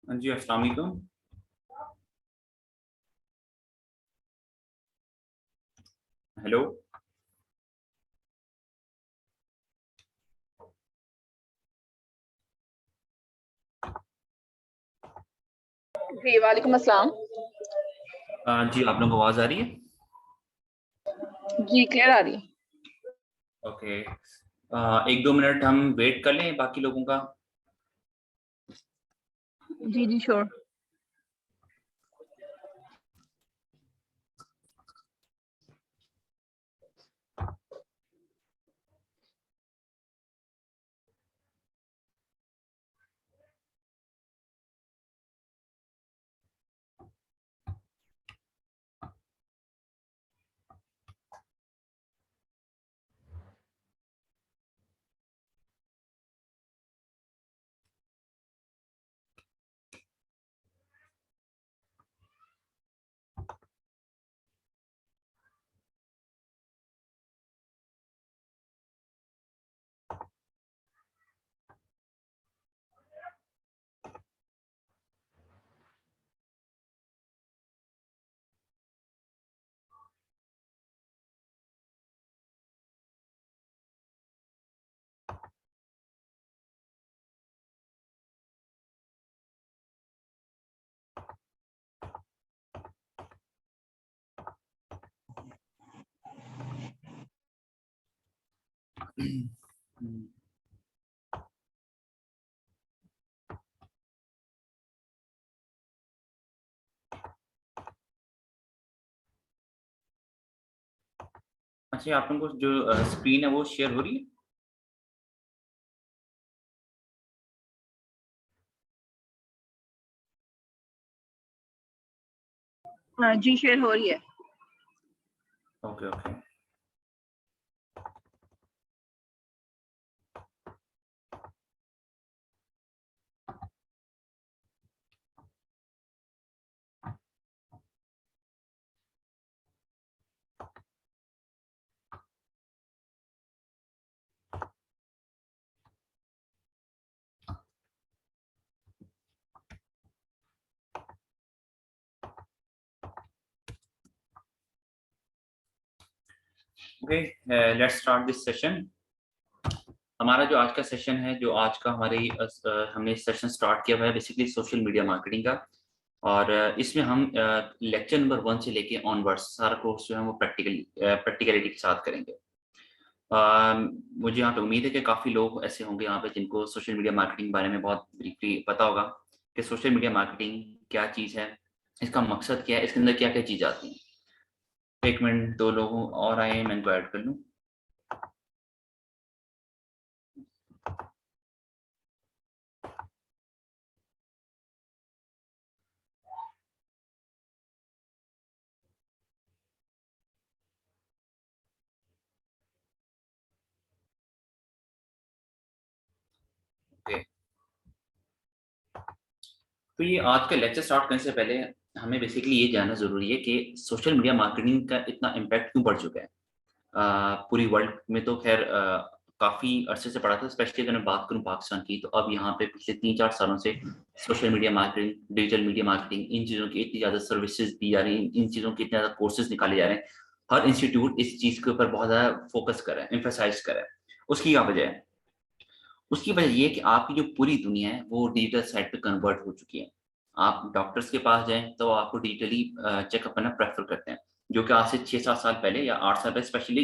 हाँ जी, अस्सलाम वालेकुम। हेलो। जी, वालेकुम अस्सलाम। जी, आप लोगों को आवाज़ आ रही है? जी, क्लियर आ रही है। ओके। 1-2 मिनट हम वेट कर लें बाकी लोगों का। जी, जी, श्योर। अच्छा, आप लोगों को जो स्क्रीन है वो शेयर हो रही है? जी, शेयर हो रही है। Okay, okay. Okay, let's start this session. हमारा जो आज का सेशन है, जो आज का हमने सेशन स्टार्ट किया हुआ है बेसिकली सोशल मीडिया मार्केटिंग का। और इसमें हम लेक्चर नंबर 1 से लेके ऑनवर्ड्स सारा कोर्स जो है वो प्रैक्टिकलिटी के साथ करेंगे। मुझे यहाँ पे उम्मीद है कि काफ़ी लोग ऐसे होंगे यहाँ पे जिनको सोशल मीडिया मार्केटिंग के बारे में बहुत ब्रीफली पता होगा कि सोशल मीडिया मार्केटिंग क्या चीज़ है, इसका मकसद क्या है, इसके अंदर क्या क्या चीज़ आती हैं। 1 मिनट, 2 लोगों और आए, मैं इनको ऐड कर लूँ। ओके, तो ये आज का लेक्चर स्टार्ट करने से पहले हमें बेसिकली ये जानना ज़रूरी है कि सोशल मीडिया मार्केटिंग का इतना इम्पैक्ट क्यों बढ़ चुका है। पूरी वर्ल्ड में तो खैर काफ़ी अरसे से पड़ा था, स्पेशली अगर मैं बात करूँ पाकिस्तान की, तो अब यहाँ पे पिछले 3-4 सालों से social media marketing, digital media marketing, इन चीज़ों की इतनी ज़्यादा सर्विसेज दी जा रही हैं, इन चीज़ों के इतने ज़्यादा कोर्सेज निकाले जा रहे हैं। हर इंस्टीट्यूट इस चीज़ के ऊपर बहुत ज़्यादा फोकस कर रहा है, एम्फेसाइज कर रहा है। उसकी क्या वजह है? उसकी वजह ये है कि आपकी जो पूरी दुनिया है वो डिजिटल साइट पे कन्वर्ट हो चुकी है। आप डॉक्टर्स के पास जाएँ तो आपको डिजिटली चेकअप करना प्रेफ़र करते हैं, जो कि आज से 6-7 साल पहले या 8 साल पहले स्पेशली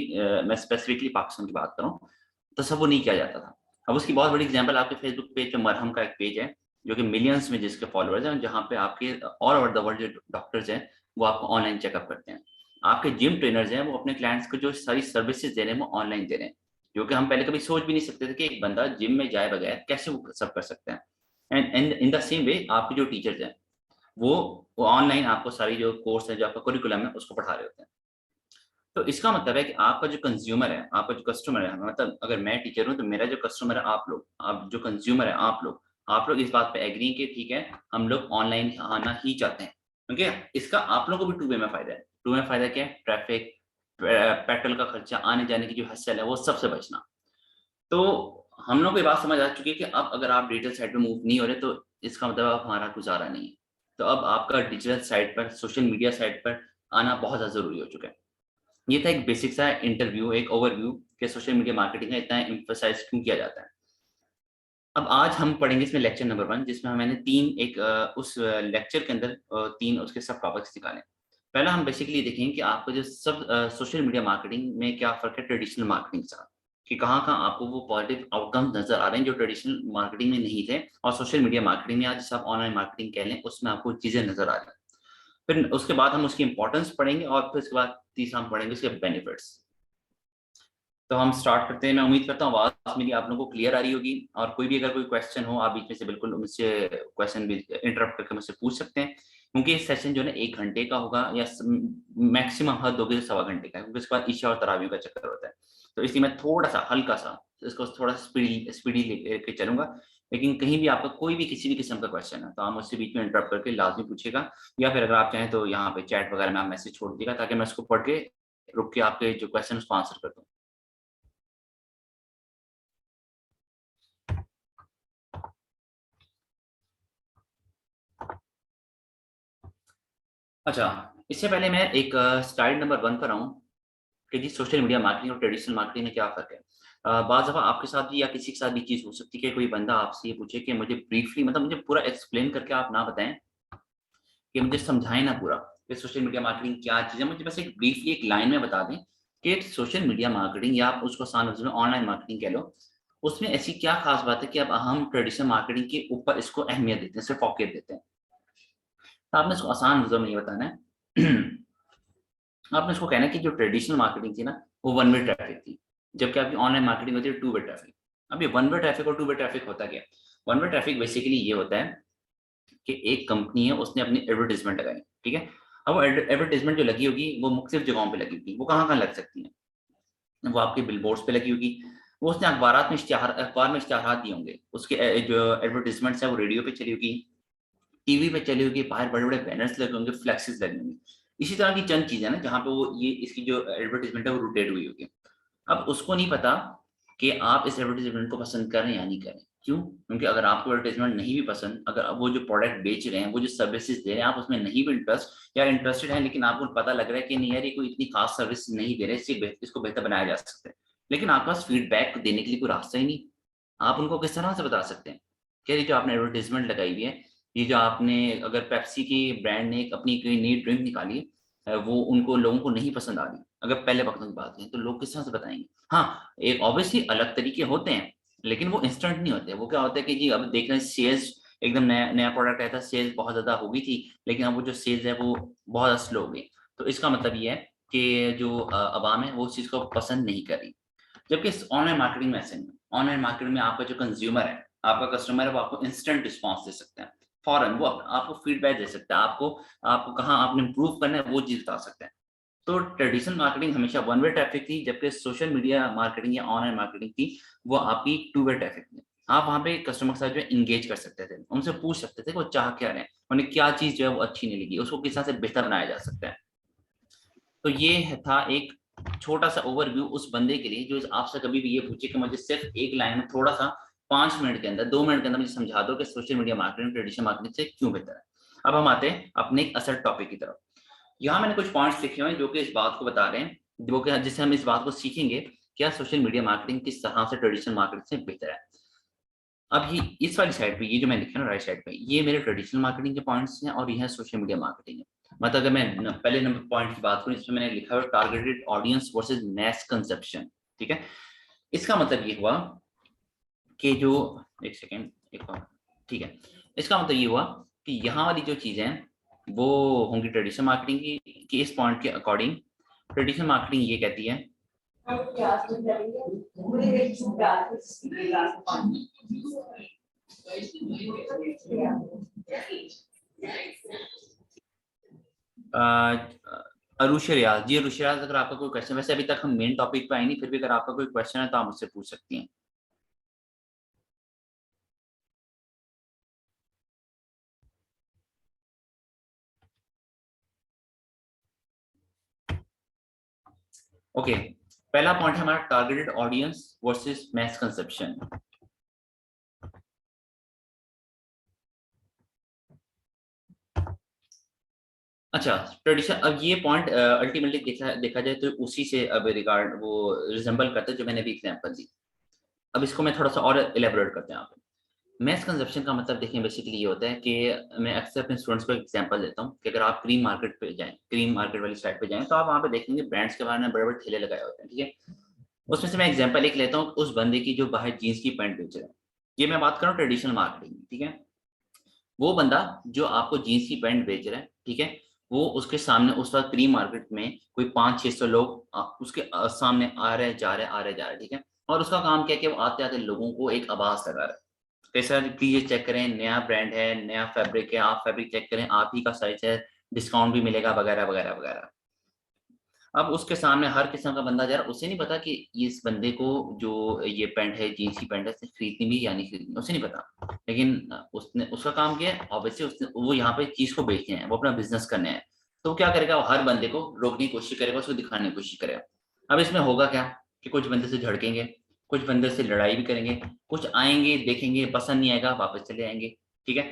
मैं स्पेसिफिकली पाकिस्तान की बात कर रहा हूँ, तसव्वुर नहीं किया जाता था। अब उसकी बहुत बड़ी एग्ज़ाम्पल आपके फेसबुक पेज पे मरहम का एक पेज है, जो कि मिलियंस में जिसके फॉलोअर्स हैं, जहाँ पे आपके ऑल ओवर द वर्ल्ड जो डॉक्टर्स हैं, वो आपको ऑनलाइन चेकअप करते हैं। आपके जिम ट्रेनर्स हैं, वो अपने क्लाइंट्स को जो सारी सर्विसेज़ दे रहे हैं, वो ऑनलाइन दे रहे हैं। जो कि हम पहले कभी सोच भी नहीं सकते थे कि एक बंदा जिम में जाए बगैर कैसे वो सब कर सकता है। And in the same way आपके जो टीचर्स हैं, वो ऑनलाइन आपको सारी जो कोर्स है, जो आपका करिकुलम है, उसको पढ़ा रहे होते हैं। तो इसका मतलब है कि आपका जो कंज्यूमर है, आपका जो कस्टमर है, मतलब अगर मैं टीचर हूँ तो मेरा जो कस्टमर है आप लोग, आप जो कंज्यूमर है आप लोग इस बात पे एग्री हैं कि ठीक है, हम लोग ऑनलाइन आना ही चाहते हैं। क्योंकि इसका आप लोगों को भी टू वे में फ़ायदा है। टू वे में फ़ायदा क्या है? ट्रैफ़िक, पेट्रोल का खर्चा, आने-जाने की जो हसल है, वो सबसे बचना। तो हम लोग को ये बात समझ आ चुकी है कि अब अगर आप डिजिटल साइड पे मूव नहीं हो रहे, तो इसका मतलब अब हमारा गुजारा नहीं है। तो अब आपका डिजिटल साइट पर, सोशल मीडिया साइट पर आना बहुत ज़्यादा ज़रूरी हो चुका है। ये था एक बेसिक सा इंटरव्यू, एक ओवरव्यू कि सोशल मीडिया मार्केटिंग का इतना एम्फसाइज क्यों किया जाता है। अब आज हम पढ़ेंगे इसमें लेक्चर नंबर 1, जिसमें मैंने उस लेक्चर के अंदर 3 उसके सब टॉपिक्स निकाले। पहला हम बेसिकली देखेंगे कि आपको जो सब सोशल मीडिया मार्केटिंग में क्या फ़र्क है ट्रेडिशनल मार्केटिंग से, कि कहाँ-कहाँ आपको वो पॉजिटिव आउटकम्स नज़र आ रहे हैं जो ट्रेडिशनल मार्केटिंग में नहीं थे, और सोशल मीडिया मार्केटिंग में आज जिसे आप ऑनलाइन मार्केटिंग कह लें, उसमें आपको चीज़ें नज़र आ रही हैं। फिर उसके बाद हम उसकी इम्पोर्टेंस पढ़ेंगे और फिर उसके बाद तीसरा हम पढ़ेंगे उसके बेनिफिट्स। तो हम स्टार्ट करते हैं। मैं उम्मीद करता हूँ आवाज़ मेरी आप लोगों को क्लियर आ रही होगी, और कोई भी अगर कोई क्वेश्चन हो आप बीच में से बिल्कुल मुझसे क्वेश्चन भी इंटरप्ट करके मुझसे पूछ सकते हैं, क्योंकि ये सेशन जो है ना 1 घंटे का होगा, या मैक्सिमम हद होगी तो सवा घंटे का, क्योंकि उसके बाद इशा और तरावियों का चक्कर होता है। तो इसलिए मैं थोड़ा-सा हल्का-सा इसको थोड़ा स्पीडी लेके चलूँगा, लेकिन कहीं भी आपका कोई भी किसी भी किस्म का क्वेश्चन है तो आप मुझसे बीच में इंटरप्ट करके लाज़मी पूछिएगा, या फिर अगर आप चाहें तो यहाँ पे चैट वगैरह में आप मैसेज छोड़ दीजिएगा, ताकि मैं उसको पढ़ के रुक के आपके जो क्वेश्चन है उसको आंसर कर दूँ। अच्छा, इससे पहले मैं एक स्लाइड नंबर 1 पर आऊँ कि जी सोशल मीडिया मार्केटिंग और ट्रेडिशनल मार्केटिंग में क्या फ़र्क है। बाज़ दफ़ा आपके साथ भी या किसी के साथ भी चीज़ हो सकती है कि कोई बंदा आपसे ये पूछे कि मुझे ब्रीफली, मतलब मुझे पूरा एक्सप्लेन करके आप ना बताएँ, कि मुझे समझाएँ ना पूरा कि सोशल मीडिया मार्केटिंग क्या चीज़ है, मुझे बस एक ब्रीफली एक लाइन में बता दें कि सोशल मीडिया मार्केटिंग, या आप उसको आसान लफ्ज़ों में ऑनलाइन मार्केटिंग कह लो, उसमें ऐसी क्या ख़ास बात है कि अब हम ट्रेडिशनल मार्केटिंग के ऊपर इसको अहमियत देते हैं, सिर्फ़ फ़ोकस देते हैं। तो आपने इसको आसान लफ्ज़ों में ये बताना है। आपने इसको कहना है कि जो ट्रेडिशनल मार्केटिंग थी ना, वो वन वे ट्रैफिक थी, जबकि आपकी ऑनलाइन मार्केटिंग होती है टू वे ट्रैफिक। अब ये वन वे ट्रैफिक और टू वे ट्रैफिक होता क्या है? वन वे ट्रैफिक बेसिकली ये होता है कि एक कंपनी है, उसने अपनी एडवर्टाइज़मेंट लगाई, ठीक है? अब वो एडवर्टाइज़मेंट जो लगी होगी, वो मुख्तलिफ जगहों पे लगी होगी। वो कहाँ-कहाँ लग सकती है? वो आपके बिलबोर्ड्स पे लगी होगी, वो उसने अखबार में इश्तिहारात दिए होंगे, उसके जो एडवर्टाइज़मेंट्स है वो रेडियो पे चली होगी, टीवी पे चली होगी, बाहर बड़े-बड़े बैनर्स लगे होंगे, फ्लेक्सेस लगे होंगे। इसी तरह की चंद चीज़ें हैं ना जहाँ पे वो ये इसकी जो एडवर्टाइज़मेंट है वो रोटेट हुई होगी। अब उसको नहीं पता कि आप इस एडवर्टाइज़मेंट को पसंद करें या नहीं करें। क्यों? क्योंकि अगर आपको एडवर्टाइज़मेंट नहीं भी पसंद, अगर वो जो प्रोडक्ट बेच रहे हैं, वो जो सर्विसेज़ दे रहे हैं, आप उसमें नहीं भी इंटरेस्टेड हैं, लेकिन आपको पता लग रहा है कि नहीं यार, ये कोई इतनी खास सर्विस नहीं दे रहे, इसको बेहतर बनाया जा सकता है। लेकिन आपके पास फीडबैक देने के लिए कोई रास्ता ही नहीं। आप उनको किस तरह से बता सकते हैं कि ये जो आपने एडवर्टाइज़मेंट लगाई हुई है, ये जो आपने, अगर पेप्सी की ब्रांड ने अपनी कोई नई ड्रिंक निकाली है, वो उनको लोगों को नहीं पसंद आ रही। अगर पहले वक़्तों की बात करें, तो लोग किस तरह से बताएँगे? हाँ, एक ऑब्वियसली अलग तरीके होते हैं, लेकिन वो इंस्टेंट नहीं होते। वो क्या होता है कि जी अब देख रहे हैं सेल्स, एकदम नया नया प्रोडक्ट आया था, सेल्स बहुत ज़्यादा हो गई थी, लेकिन अब वो जो सेल्स है वो बहुत ज़्यादा स्लो हो गई। तो इसका मतलब ये है कि जो अवाम है वो उस चीज़ को पसंद नहीं कर रही। जबकि इस ऑनलाइन मार्केटिंग में ऐसे नहीं है। ऑनलाइन मार्केटिंग में आपका जो कंज़्यूमर है, आपका कस्टमर है, वो आपको इंस्टेंट रिस्पॉन्स दे सकता है। फ़ौरन वो आपको फीडबैक दे सकता है, आपको आपको कहाँ आपने इम्प्रूव करना है वो चीज़ बता सकता है। तो ट्रेडिशनल मार्केटिंग हमेशा वन वे ट्रैफिक थी, जबकि सोशल मीडिया मार्केटिंग या ऑनलाइन मार्केटिंग थी, वो आपकी टू वे ट्रैफिक थी। आप वहाँ पे कस्टमर के साथ जो है एंगेज कर सकते थे, उनसे पूछ सकते थे कि वो चाह क्या रहे हैं, उन्हें क्या चीज़ जो है वो अच्छी नहीं लगी, उसको किस तरह से बेहतर बनाया जा सकता है। तो ये था एक छोटा-सा ओवरव्यू उस बंदे के लिए जो आपसे कभी भी ये पूछे कि मुझे सिर्फ एक लाइन में थोड़ा-सा 5 मिनट के अंदर, 2 मिनट के अंदर मुझे समझा दो कि social media marketing traditional marketing से क्यों बेहतर है। अब हम आते हैं अपने एक असल टॉपिक की तरफ। यहाँ मैंने कुछ पॉइंट्स लिखे हुए हैं जो कि इस बात को बता रहे हैं, जो कि जिससे हम इस बात को सीखेंगे, क्या सोशल मीडिया मार्केटिंग किस तरह से ट्रेडिशनल मार्केटिंग से बेहतर है। अब ये इस वाली साइड पे, ये जो मैं लिखा ना राइट साइड पे, ये मेरे ट्रेडिशनल मार्केटिंग के पॉइंट्स हैं और ये है सोशल मीडिया मार्केटिंग है। मतलब अगर मैं पहले नंबर पॉइंट की बात करूँ, इसमें मैंने लिखा हुआ targeted audience versus mass consumption, ठीक है। इसका मतलब ये हुआ कि जो, एक सेकेंड, एक और, ठीक है। इसका मतलब ये हुआ कि यहाँ वाली जो चीज़ें हैं वो होंगी ट्रेडिशनल मार्केटिंग की इस पॉइंट के अकॉर्डिंग। ट्रेडिशनल मार्केटिंग ये कहती है अरुषि रियाज जी, अरुषि रियाज, अगर आपका कोई क्वेश्चन, वैसे अभी तक हम मेन टॉपिक पे आए नहीं, फिर भी अगर आपका कोई क्वेश्चन है तो आप मुझसे पूछ सकती हैं। ओके, पहला पॉइंट है हमारा targeted audience versus mass conception. अच्छा, ट्रेडिशन, अब ये पॉइंट अल्टीमेटली देखा जाए तो उसी से अब रिगार्ड वो रिजेंबल करता है जो मैंने अभी एग्जांपल दी। अब इसको मैं थोड़ा सा और इलेबोरेट करते हैं यहाँ पे। मैस कंजप्शन का मतलब देखिए बेसिकली ये होता है कि मैं अक्सर अपने स्टूडेंट्स को एग्जांपल देता हूँ कि अगर आप क्रीम मार्केट पे जाएं, क्रीम मार्केट वाली साइड पे जाएं, तो आप वहाँ पे देखेंगे ब्रांड्स के बारे में बड़े बड़े ठेले लगाए होते हैं, ठीक है। उसमें से मैं एग्जांपल एक लेता हूँ उस बंदे की जो बाहर जीन्स की पैंट बेच रहा है। ये मैं बात कर रहा हूँ ट्रेडिशनल मार्केटिंग, ठीक है। वो बंदा जो आपको जीन्स की पैंट बेच रहा है, ठीक है, वो उसके सामने उस वक्त प्री मार्केट में कोई 500-600 लोग उसके सामने आ रहे जा रहे आ रहे जा रहे, ठीक है। और उसका काम क्या है कि वो आते आते लोगों को एक आवाज लगा रहा है, कैसा, प्लीज चेक करें, नया ब्रांड है, नया फैब्रिक है, आप फैब्रिक चेक करें, आप ही का साइज है, डिस्काउंट भी मिलेगा, वगैरह वगैरह वगैरह। अब उसके सामने हर किस्म का बंदा जा रहा है, उसे नहीं पता कि इस बंदे को जो ये पैंट है, जीन्स की पैंट है, इसने खरीदनी भी या नहीं खरीदनी, उसे नहीं पता। लेकिन उसने, उसका काम क्या है, ऑब्वियसली उसने, वो यहाँ पे चीज को बेचने हैं, वो अपना बिजनेस करने हैं। तो वो क्या करेगा, वो हर बंदे को रोकने की कोशिश करेगा, उसको दिखाने की कोशिश करेगा। अब इसमें होगा क्या कि कुछ बंदे से झड़केंगे, कुछ बंदे से लड़ाई भी करेंगे, कुछ आएंगे देखेंगे पसंद नहीं आएगा वापस चले आएंगे, ठीक है।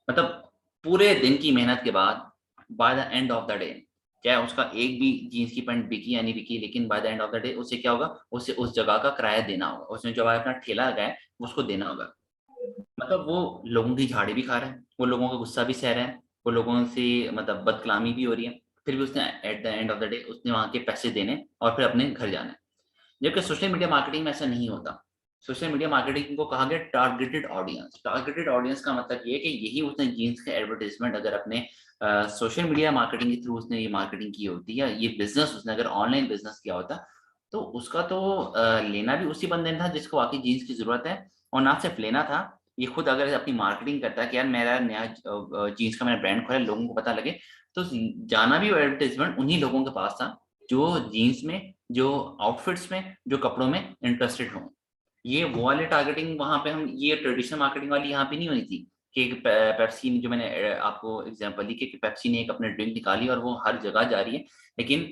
मतलब पूरे दिन की मेहनत के बाद by the end of the day, चाहे उसका एक भी जीन्स की पैंट बिकी या नहीं बिकी, लेकिन by the end of the day उसे क्या होगा, उसे उस जगह का किराया देना होगा, उसने जो अपना ठेला लगाया है उसको देना होगा। मतलब वो लोगों की झाड़ी भी खा रहा है, वो लोगों का गुस्सा भी सह रहा है, वो लोगों से मतलब बदकलामी भी हो रही है, फिर भी उसने at the end of the day उसने वहां के पैसे देने और फिर अपने घर जाना है। जबकि सोशल मीडिया मार्केटिंग में ऐसा नहीं होता। सोशल मीडिया मार्केटिंग को कहा गया टारगेटेड ऑडियंस। टारगेटेड ऑडियंस का मतलब ये है कि यही उसने जीन्स का एडवर्टाइजमेंट अगर अपने सोशल मीडिया मार्केटिंग के थ्रू उसने ये मार्केटिंग की होती या ये बिजनेस उसने अगर ऑनलाइन बिजनेस किया होता, तो उसका तो लेना भी उसी बंदे ने था जिसको वाकई जीन्स की जरूरत है। और ना सिर्फ लेना था, ये खुद अगर अपनी मार्केटिंग करता है कि यार मेरा नया जीन्स का मैंने ब्रांड खोला, लोगों को पता लगे, तो जाना भी एडवर्टाइजमेंट उन्हीं लोगों के पास था जो जीन्स में, जो आउटफिट्स में, जो कपड़ों में इंटरेस्टेड हों। ये वो वाली टारगेटिंग वहां पे हम, ये ट्रेडिशनल मार्केटिंग वाली यहाँ पे नहीं हुई थी कि पेप्सी ने, जो मैंने आपको एग्जांपल दी कि पेप्सी ने एक अपने ड्रिंक निकाली और वो हर जगह जा रही है, लेकिन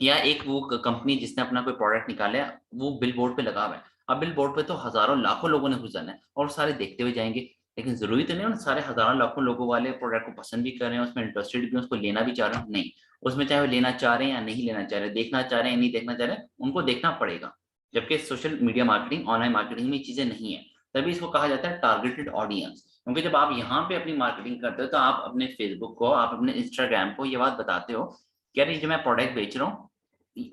या एक वो कंपनी जिसने अपना कोई प्रोडक्ट निकाला है वो बिल बोर्ड पे लगा हुआ है। अब बिल बोर्ड पे तो हजारों लाखों लोगों ने घुस जाना है और सारे देखते हुए जाएंगे, लेकिन जरूरी तो नहीं उन सारे हजारों लाखों लोगों वाले प्रोडक्ट को पसंद भी कर रहे हैं, उसमें इंटरेस्टेड भी हैं, उसको लेना भी चाह रहे हैं, नहीं। उसमें चाहे वो लेना चाह रहे हैं या नहीं लेना चाह रहे, देखना चाह रहे हैं या नहीं देखना चाह रहे, उनको देखना पड़ेगा। जबकि social media marketing, online marketing में ये चीजें नहीं है। तभी इसको कहा जाता है टारगेटेड ऑडियंस, क्योंकि जब आप यहाँ पे अपनी मार्केटिंग करते हो तो आप अपने फेसबुक को, आप अपने इंस्टाग्राम को ये बात बताते हो कि यार ये जो मैं प्रोडक्ट बेच रहा हूँ,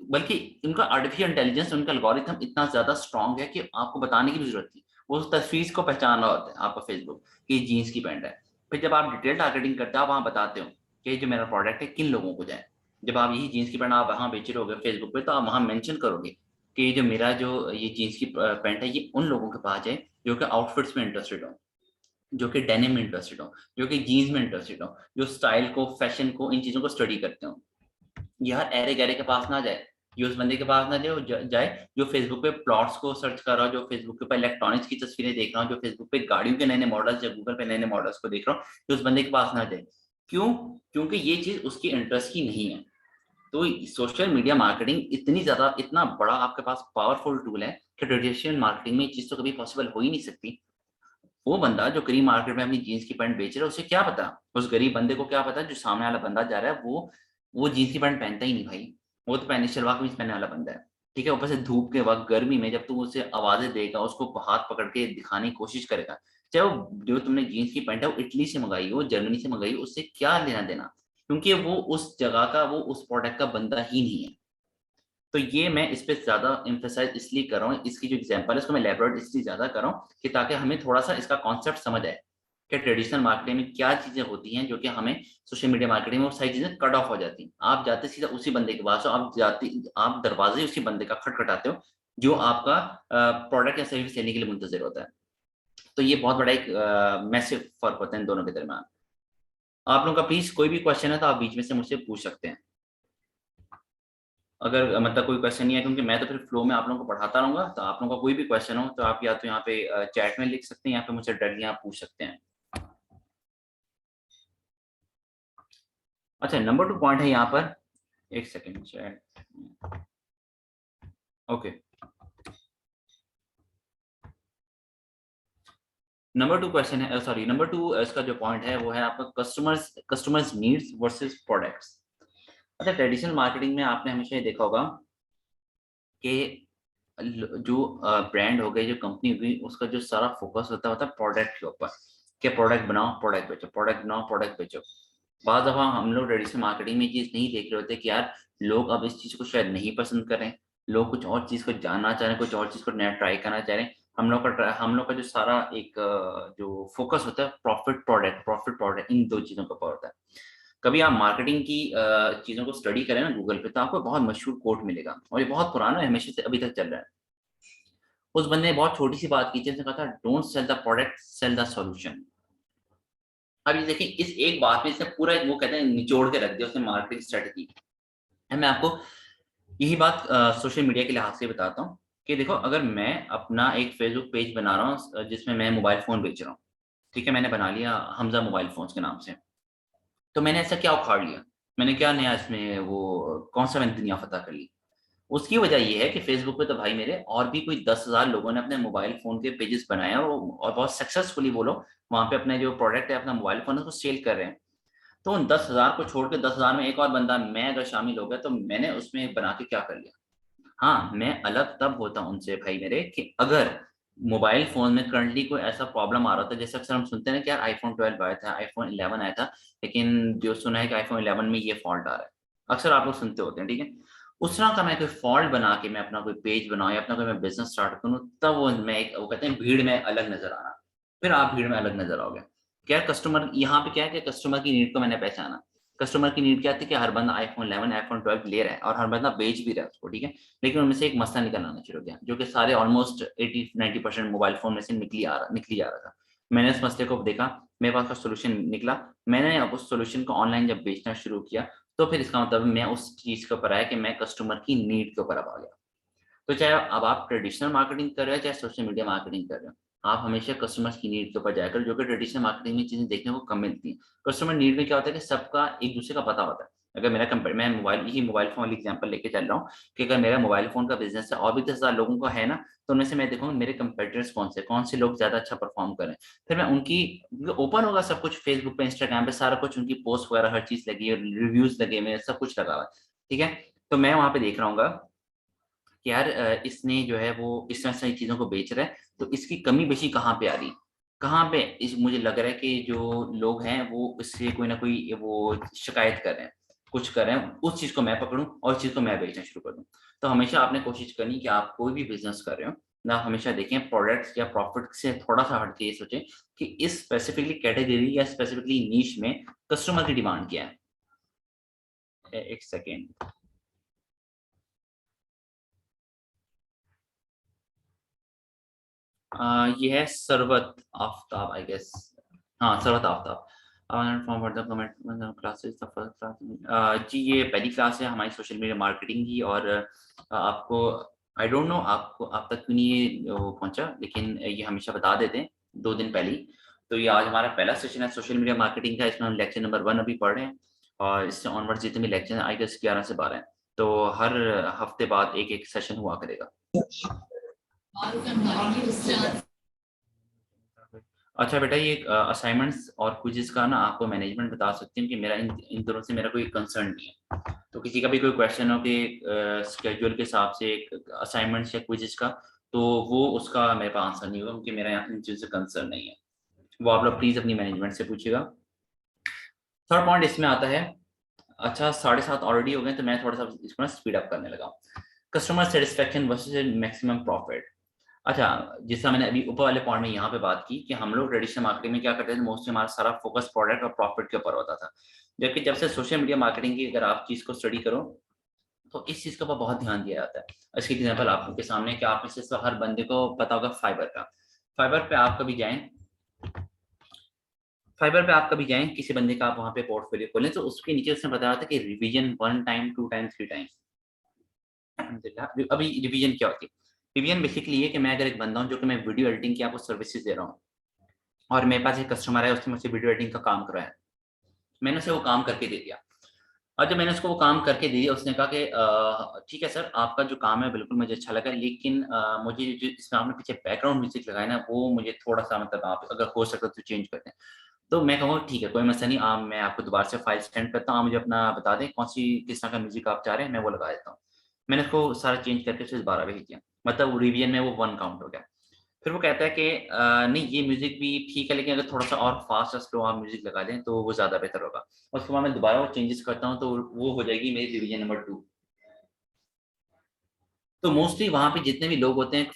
बल्कि उनका आर्टिफिशियल इंटेलिजेंस, उनका एल्गोरिथम इतना ज्यादा स्ट्रांग है कि आपको बताने की भी जरूरत नहीं, वो उस तस्वीर को पहचान रहा होता है आपका फेसबुक कि जीन्स की पैंट है। फिर जब आप डिटेल टारगेटिंग करते हो, आप वहाँ बताते हो कि ये जो मेरा प्रोडक्ट है किन लोगों को जाए। जब आप यही जीन्स की पैंट आप वहाँ बेच रहे होगे फेसबुक पे, तो आप वहाँ मेंशन करोगे कि ये जो मेरा जो ये जीन्स की पैंट है ये उन लोगों के पास जाए जो कि आउटफिट्स में इंटरेस्टेड हो, जो कि डेनिम में इंटरेस्टेड हो, जो कि जीन्स में इंटरेस्टेड हो, जो स्टाइल को, फैशन को, इन चीजों को स्टडी करते हो। ये हर अरे गहरे के पास ना जाए, ये उस बंदे के पास ना जाए जाए जो फेसबुक पे प्लॉट्स को सर्च कर रहा हो, जो फेसबुक के ऊपर इलेक्ट्रॉनिक्स की तस्वीरें देख रहा हो, जो फेसबुक पे गाड़ियों के नए नए मॉडल्स या गूगल पे नए नए मॉडल्स को देख रहा हो, ये उस बंदे के पास ना जाए। क्यों? क्योंकि ये चीज उसकी इंटरेस्ट की नहीं है। तो सोशल मीडिया मार्केटिंग इतनी ज्यादा, इतना बड़ा आपके पास पावरफुल टूल है कि ट्रेडिशनल मार्केटिंग में ये चीज तो कभी पॉसिबल हो ही नहीं सकती। वो बंदा जो गरीब मार्केट में अपनी जीन्स की पैंट बेच रहा है, उसे क्या पता, उस गरीब बंदे को क्या पता जो सामने वाला बंदा जा रहा है वो जीन्स की पैंट पहनता ही नहीं भाई, वो तो पहले शलवार कमीज पहनने वाला बंदा है, ठीक है। ऊपर से धूप के वक्त गर्मी में जब तू उसे आवाजें देगा, उसको हाथ पकड़ के दिखाने की कोशिश करेगा, चाहे वो जो तुमने जीन्स की पैंट है वो इटली से मंगाई हो, जर्मनी से मंगाई हो, उससे क्या लेना देना, क्योंकि वो उस जगह का, वो उस प्रोडक्ट का बंदा ही नहीं है। तो ये मैं इस पे ज्यादा एम्फेसाइज इसलिए कर रहा हूँ, इसकी जो एग्जांपल है उसको मैं एलैबोरेट इसलिए ज्यादा कर रहा हूँ कि ताकि हमें थोड़ा सा इसका कॉन्सेप्ट समझ आए कि ट्रेडिशनल मार्केटिंग में क्या चीजें होती हैं जो कि हमें सोशल मीडिया मार्केटिंग में वो सारी चीजें कट ऑफ हो जाती हैं। आप जाते सीधा उसी बंदे के पास हो, आप जाते, आप दरवाजे उसी बंदे का खटखटाते हो जो आपका प्रोडक्ट या सर्विस लेने के लिए मुंतजिर होता है। तो ये बहुत बड़ा एक मैसिव फर्क होता है इन दोनों के दरमियान। आप लोगों का प्लीज कोई भी क्वेश्चन है तो आप बीच में से मुझसे पूछ सकते हैं, अगर मतलब कोई क्वेश्चन नहीं है, क्योंकि मैं तो फिर फ्लो में आप लोगों को पढ़ाता रहूंगा। तो आप लोगों का कोई भी क्वेश्चन हो तो आप या तो यहाँ पे चैट में लिख सकते हैं या फिर मुझसे डायरेक्टली आप पूछ सकते हैं। अच्छा, नंबर 2 पॉइंट है यहाँ पर, एक second chat, okay. Number 2 question है, सॉरी नंबर 2 इसका जो पॉइंट है वो है आपका कस्टमर्स नीड्स वर्सेस प्रोडक्ट्स। अच्छा, ट्रेडिशनल मार्केटिंग में आपने हमेशा ये देखा होगा कि जो ब्रांड हो गई, जो कंपनी हो गई, उसका जो सारा फोकस होता है प्रोडक्ट के ऊपर, कि प्रोडक्ट बनाओ, प्रोडक्ट बेचो, प्रोडक्ट बनाओ, प्रोडक्ट बेचो। बाद दफ़ा हम लोग ट्रेडिशनल मार्केटिंग में ये चीज़ नहीं देख रहे होते कि यार लोग अब इस चीज़ को शायद नहीं पसंद कर रहे हैं, लोग कुछ और चीज़ को जानना चाह रहे हैं, कुछ और चीज़ को नया ट्राई करना चाह रहे हैं। हम लोग का जो सारा एक जो फोकस होता है प्रॉफिट प्रोडक्ट, इन 2 चीज़ों के ऊपर होता है। कभी आप मार्केटिंग की चीज़ों को स्टडी करें ना गूगल पे, तो आपको बहुत मशहूर कोट मिलेगा और ये बहुत पुराना है, हमेशा से अभी तक चल रहा है। उस बंदे ने बहुत छोटी-सी बात की थी, उसने कहा था don't sell the product, sell the solution. अब ये देखिए, इस एक बात में इसने पूरा वो कहते हैं निचोड़ के रख दिया उसने मार्केटिंग स्ट्रैटेजी। मैं आपको यही बात सोशल मीडिया के लिहाज से बताता हूँ कि देखो, अगर मैं अपना एक फेसबुक पेज बना रहा हूँ जिसमें मैं मोबाइल फ़ोन बेच रहा हूँ, ठीक है? मैंने बना लिया हमज़ा मोबाइल फ़ोन्स के नाम से। तो मैंने ऐसा क्या उखाड़ लिया? मैंने क्या नया इसमें वो कौन-सा मैंने दुनिया फ़तह कर ली? उसकी वजह ये है कि फ़ेसबुक पे तो भाई मेरे और भी कोई 10,000 लोगों ने अपने मोबाइल फ़ोन के पेजेस बनाए हैं और बहुत सक्सेसफुली वो लोग वहाँ पे अपने जो प्रोडक्ट है, अपना मोबाइल फ़ोन है, उसको सेल कर रहे हैं। तो उन 10,000 को छोड़ के 10,000 में एक और बंदा मैं अगर शामिल हो गया, तो मैंने उसमें बना के क्या कर लिया? हाँ, मैं अलग तब होता हूँ उनसे भाई मेरे कि अगर मोबाइल फ़ोन में करंटली कोई ऐसा प्रॉब्लम आ रहा था, जैसे अक्सर हम सुनते हैं ना कि यार आईफ़ोन 12 आया था, आईफ़ोन 11 आया था, लेकिन जो सुना है कि आईफ़ोन 11 में ये फ़ॉल्ट आ रहा है। अक्सर आप लोग सुनते होते हैं, ठीक है? उस तरह का मैं कोई फ़ॉल्ट बना के मैं अपना कोई पेज बनाऊँ या अपना कोई मैं बिज़नेस स्टार्ट करूँ, तब वो कहते हैं भीड़ में अलग नज़र आना। फिर आप भीड़ में अलग नज़र आओगे। क्या कस्टमर यहाँ पे क्या है कि कस्टमर की नीड को मैंने पहचाना। कस्टमर की नीड क्या थी कि हर बंदा आईफ़ोन 11, आईफ़ोन 12 ले रहा है और हर बंदा बेच भी रहा है उसको, ठीक है? लेकिन उनमें से एक मसला निकल आना शुरू हो गया, जो कि सारे ऑलमोस्ट 80-90% मोबाइल फ़ोन में से निकल ही आ रहा था। मैंने इस मसले को देखा, मेरे पास का सॉल्यूशन निकला। मैंने अब उस सॉल्यूशन को ऑनलाइन जब बेचना शुरू किया, तो फिर इसका मतलब मैं उस चीज़ के ऊपर आया कि मैं कस्टमर की नीड के ऊपर अब आ गया। तो चाहे अब आप ट्रेडिशनल मार्केटिंग कर रहे हो, चाहे सोशल मीडिया मार्केटिंग कर रहे हो, आप हमेशा कस्टमर्स की नीड के ऊपर जाया करो, जो कि ट्रेडिशनल मार्केटिंग में चीज़ें देखने को कम मिलती हैं। कस्टमर नीड में क्या होता है कि सबका एक-दूसरे का पता होता है। अगर मेरा मैं मोबाइल फ़ोन वाली एग्ज़ाम्पल लेके चल रहा हूँ कि अगर मेरा मोबाइल फ़ोन का बिज़नेस है और भी 10,000 लोगों का है ना, तो उनमें से मैं देखूँगा मेरे कंपीटिटर्स कौन से लोग ज़्यादा अच्छा परफ़ॉर्म कर रहे हैं। फिर मैं उनकी ओपन होगा सब कुछ फेसबुक पे, इंस्टाग्राम पे सारा कुछ उनकी पोस्ट वगैरह हर चीज़ लगी है, रिव्यूज़ लगे हुए हैं, सब कुछ लगा हुआ है। ठीक है? तो मैं वहाँ पे देख रहा हूँगा कि यार इसने जो है वो इस तरह से चीज़ों को बेच रहा है, तो इसकी कमी बेशी कहाँ पे आ रही? कहाँ पे इस मुझे लग रहा है कि जो लोग हैं वो इससे कोई न कोई वो शिकायत कर रहे हैं, कुछ कर रहे हैं, उस चीज़ को मैं पकड़ूँ और उस चीज़ को मैं बेचना शुरू कर दूँ। तो हमेशा आपने कोशिश करनी कि आप कोई भी बिज़नेस कर रहे हो, ना हमेशा देखें प्रोडक्ट्स या प्रॉफिट से थोड़ा-सा हट के ये सोचें कि इस स्पेसिफिकली कैटेगरी या स्पेसिफिकली नीश में कस्टमर की डिमांड क्या है? 1 सेकंड। ये है सरवत आफ़ताब आई गेस। हाँ, Sarwat Aftab. From what the comment classes the first class. जी, ये पहली क्लास है हमारी सोशल मीडिया मार्केटिंग की और आपको आई डोंट नो आपको आप तक क्यों नहीं ये वो पहुँचा, लेकिन ये हमेशा बता देते हैं 2 दिन पहले ही। तो ये आज हमारा पहला सेशन है सोशल मीडिया मार्केटिंग का, इसमें हम लेक्चर नंबर 1 अभी पढ़ रहे हैं और इससे ऑनवर्ड्स जितने भी लेक्चर हैं आई गेस 11 से 12 हैं। तो हर हफ्ते बाद 1-1 सेशन हुआ करेगा। अच्छा बेटा, ये असाइनमेंट्स और क्विज़ेज़ का ना आपको मैनेजमेंट बता सकती हूँ कि मेरा इन इन दोनों से मेरा कोई कंसर्न नहीं है। तो किसी का भी कोई क्वेश्चन हो कि शेड्यूल के हिसाब से असाइनमेंट्स या क्विज़ेज़ का, तो वो उसका मेरे पास आंसर नहीं होगा क्योंकि मेरा यहाँ इन चीज़ों से कंसर्न नहीं है। वो आप लोग प्लीज़ अपनी मैनेजमेंट से पूछिएगा। थर्ड पॉइंट इसमें आता है, अच्छा 7:30 ऑलरेडी हो गए, तो मैं थोड़ा-सा इसको ना स्पीड अप करने लगा हूँ। Customer satisfaction versus maximum profit. अच्छा, जैसा मैंने अभी ऊपर वाले पॉइंट में यहाँ पे बात की कि हम लोग ट्रेडिशनल मार्केटिंग में क्या करते थे, मोस्टली हमारा सारा फोकस प्रोडक्ट और प्रॉफिट के ऊपर होता था। जबकि जब से सोशल मीडिया मार्केटिंग की अगर आप चीज़ को स्टडी करो, तो इस चीज़ के ऊपर बहुत ध्यान दिया जाता है। इसकी एग्ज़ाम्पल आपके सामने है कि आप में से हर बंदे को पता होगा फाइवर का। फाइवर पे आप कभी जाएँ, किसी बंदे का आप वहाँ पे पोर्टफोलियो खोलें, तो उसके नीचे उसने बताया था कि रिवीजन 1 टाइम, 2 टाइम, 3 टाइम्स। अल्हम्दुलिल्लाह। अभी रिवीजन क्या होती है? रिवीजन बेसिकली ये है कि मैं अगर एक बंदा हूँ जो कि मैं वीडियो एडिटिंग की आपको सर्विसेज़ दे रहा हूँ और मेरे पास एक कस्टमर है, उसने मुझसे वीडियो एडिटिंग का काम कराया। मैंने उसे वो काम करके दे दिया। और जब मैंने उसको वो काम करके दिया, उसने कहा कि ठीक है सर, आपका जो काम है बिल्कुल मुझे अच्छा लगा, लेकिन मुझे जो इसमें आपने पीछे बैकग्राउंड म्यूजिक लगाया ना, वो मुझे थोड़ा-सा मतलब आप अगर हो सके तो चेंज कर दें। तो मैं कहूँगा ठीक है, कोई मसला नहीं, मैं आपको दोबारा से फाइल सेंड करता हूँ, आप मुझे अपना बता दें कौन-सी किस तरह का म्यूजिक आप चाह रहे हैं, मैं वो लगा देता हूँ। मैंने उसको सारा चेंज करके उसे दोबारा भेज दिया। मतलब रिवीजन में वो 1 काउंट हो गया। फिर वो कहता है कि नहीं ये म्यूज़िक भी ठीक है, लेकिन अगर थोड़ा-सा और फ़ास्ट और स्लो आप म्यूज़िक लगा दें तो वो ज़्यादा बेहतर होगा। उसके बाद मैं दोबारा वो चेंजेस करता हूँ तो वो हो जाएगी मेरी रिवीजन नंबर 2। तो मोस्टली वहाँ पे जितने भी लोग होते हैं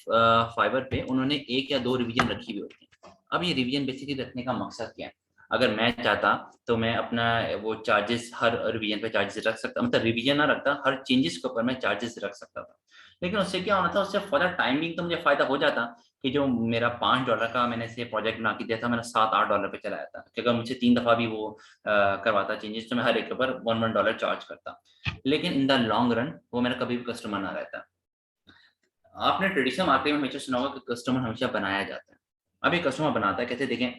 फाइवर पे, उन्होंने 1 या 2 रिवीजन रखी हुई होती है। अब ये रिवीजन बेसिकली रखने का मकसद क्या है? अगर मैं चाहता तो मैं अपना वो चार्जेस हर रिवीजन पे चार्जेस रख सकता, मतलब रिवीजन ना रखता, हर चेंजेस के ऊपर मैं चार्जेस रख सकता था। लेकिन उससे क्या होना था, उससे फर्दर टाइमिंग तो मुझे फ़ायदा हो जाता कि जो मेरा $5 का मैंने ऐसे प्रोजेक्ट बना के दिया था, मैंने $7-8 पे चला जाता कि अगर मुझसे 3 दफ़ा भी वो करवाता चेंजेस, तो मैं हर एक के ऊपर $1 चार्ज करता। लेकिन इन द लॉन्ग रन वो मेरा कभी भी कस्टमर ना रहता। आपने ट्रेडिशनल मार्केटिंग में हमेशा सुना होगा कि कस्टमर हमेशा बनाया जाता है। अब ये कस्टमर बनाता है कैसे, देखें,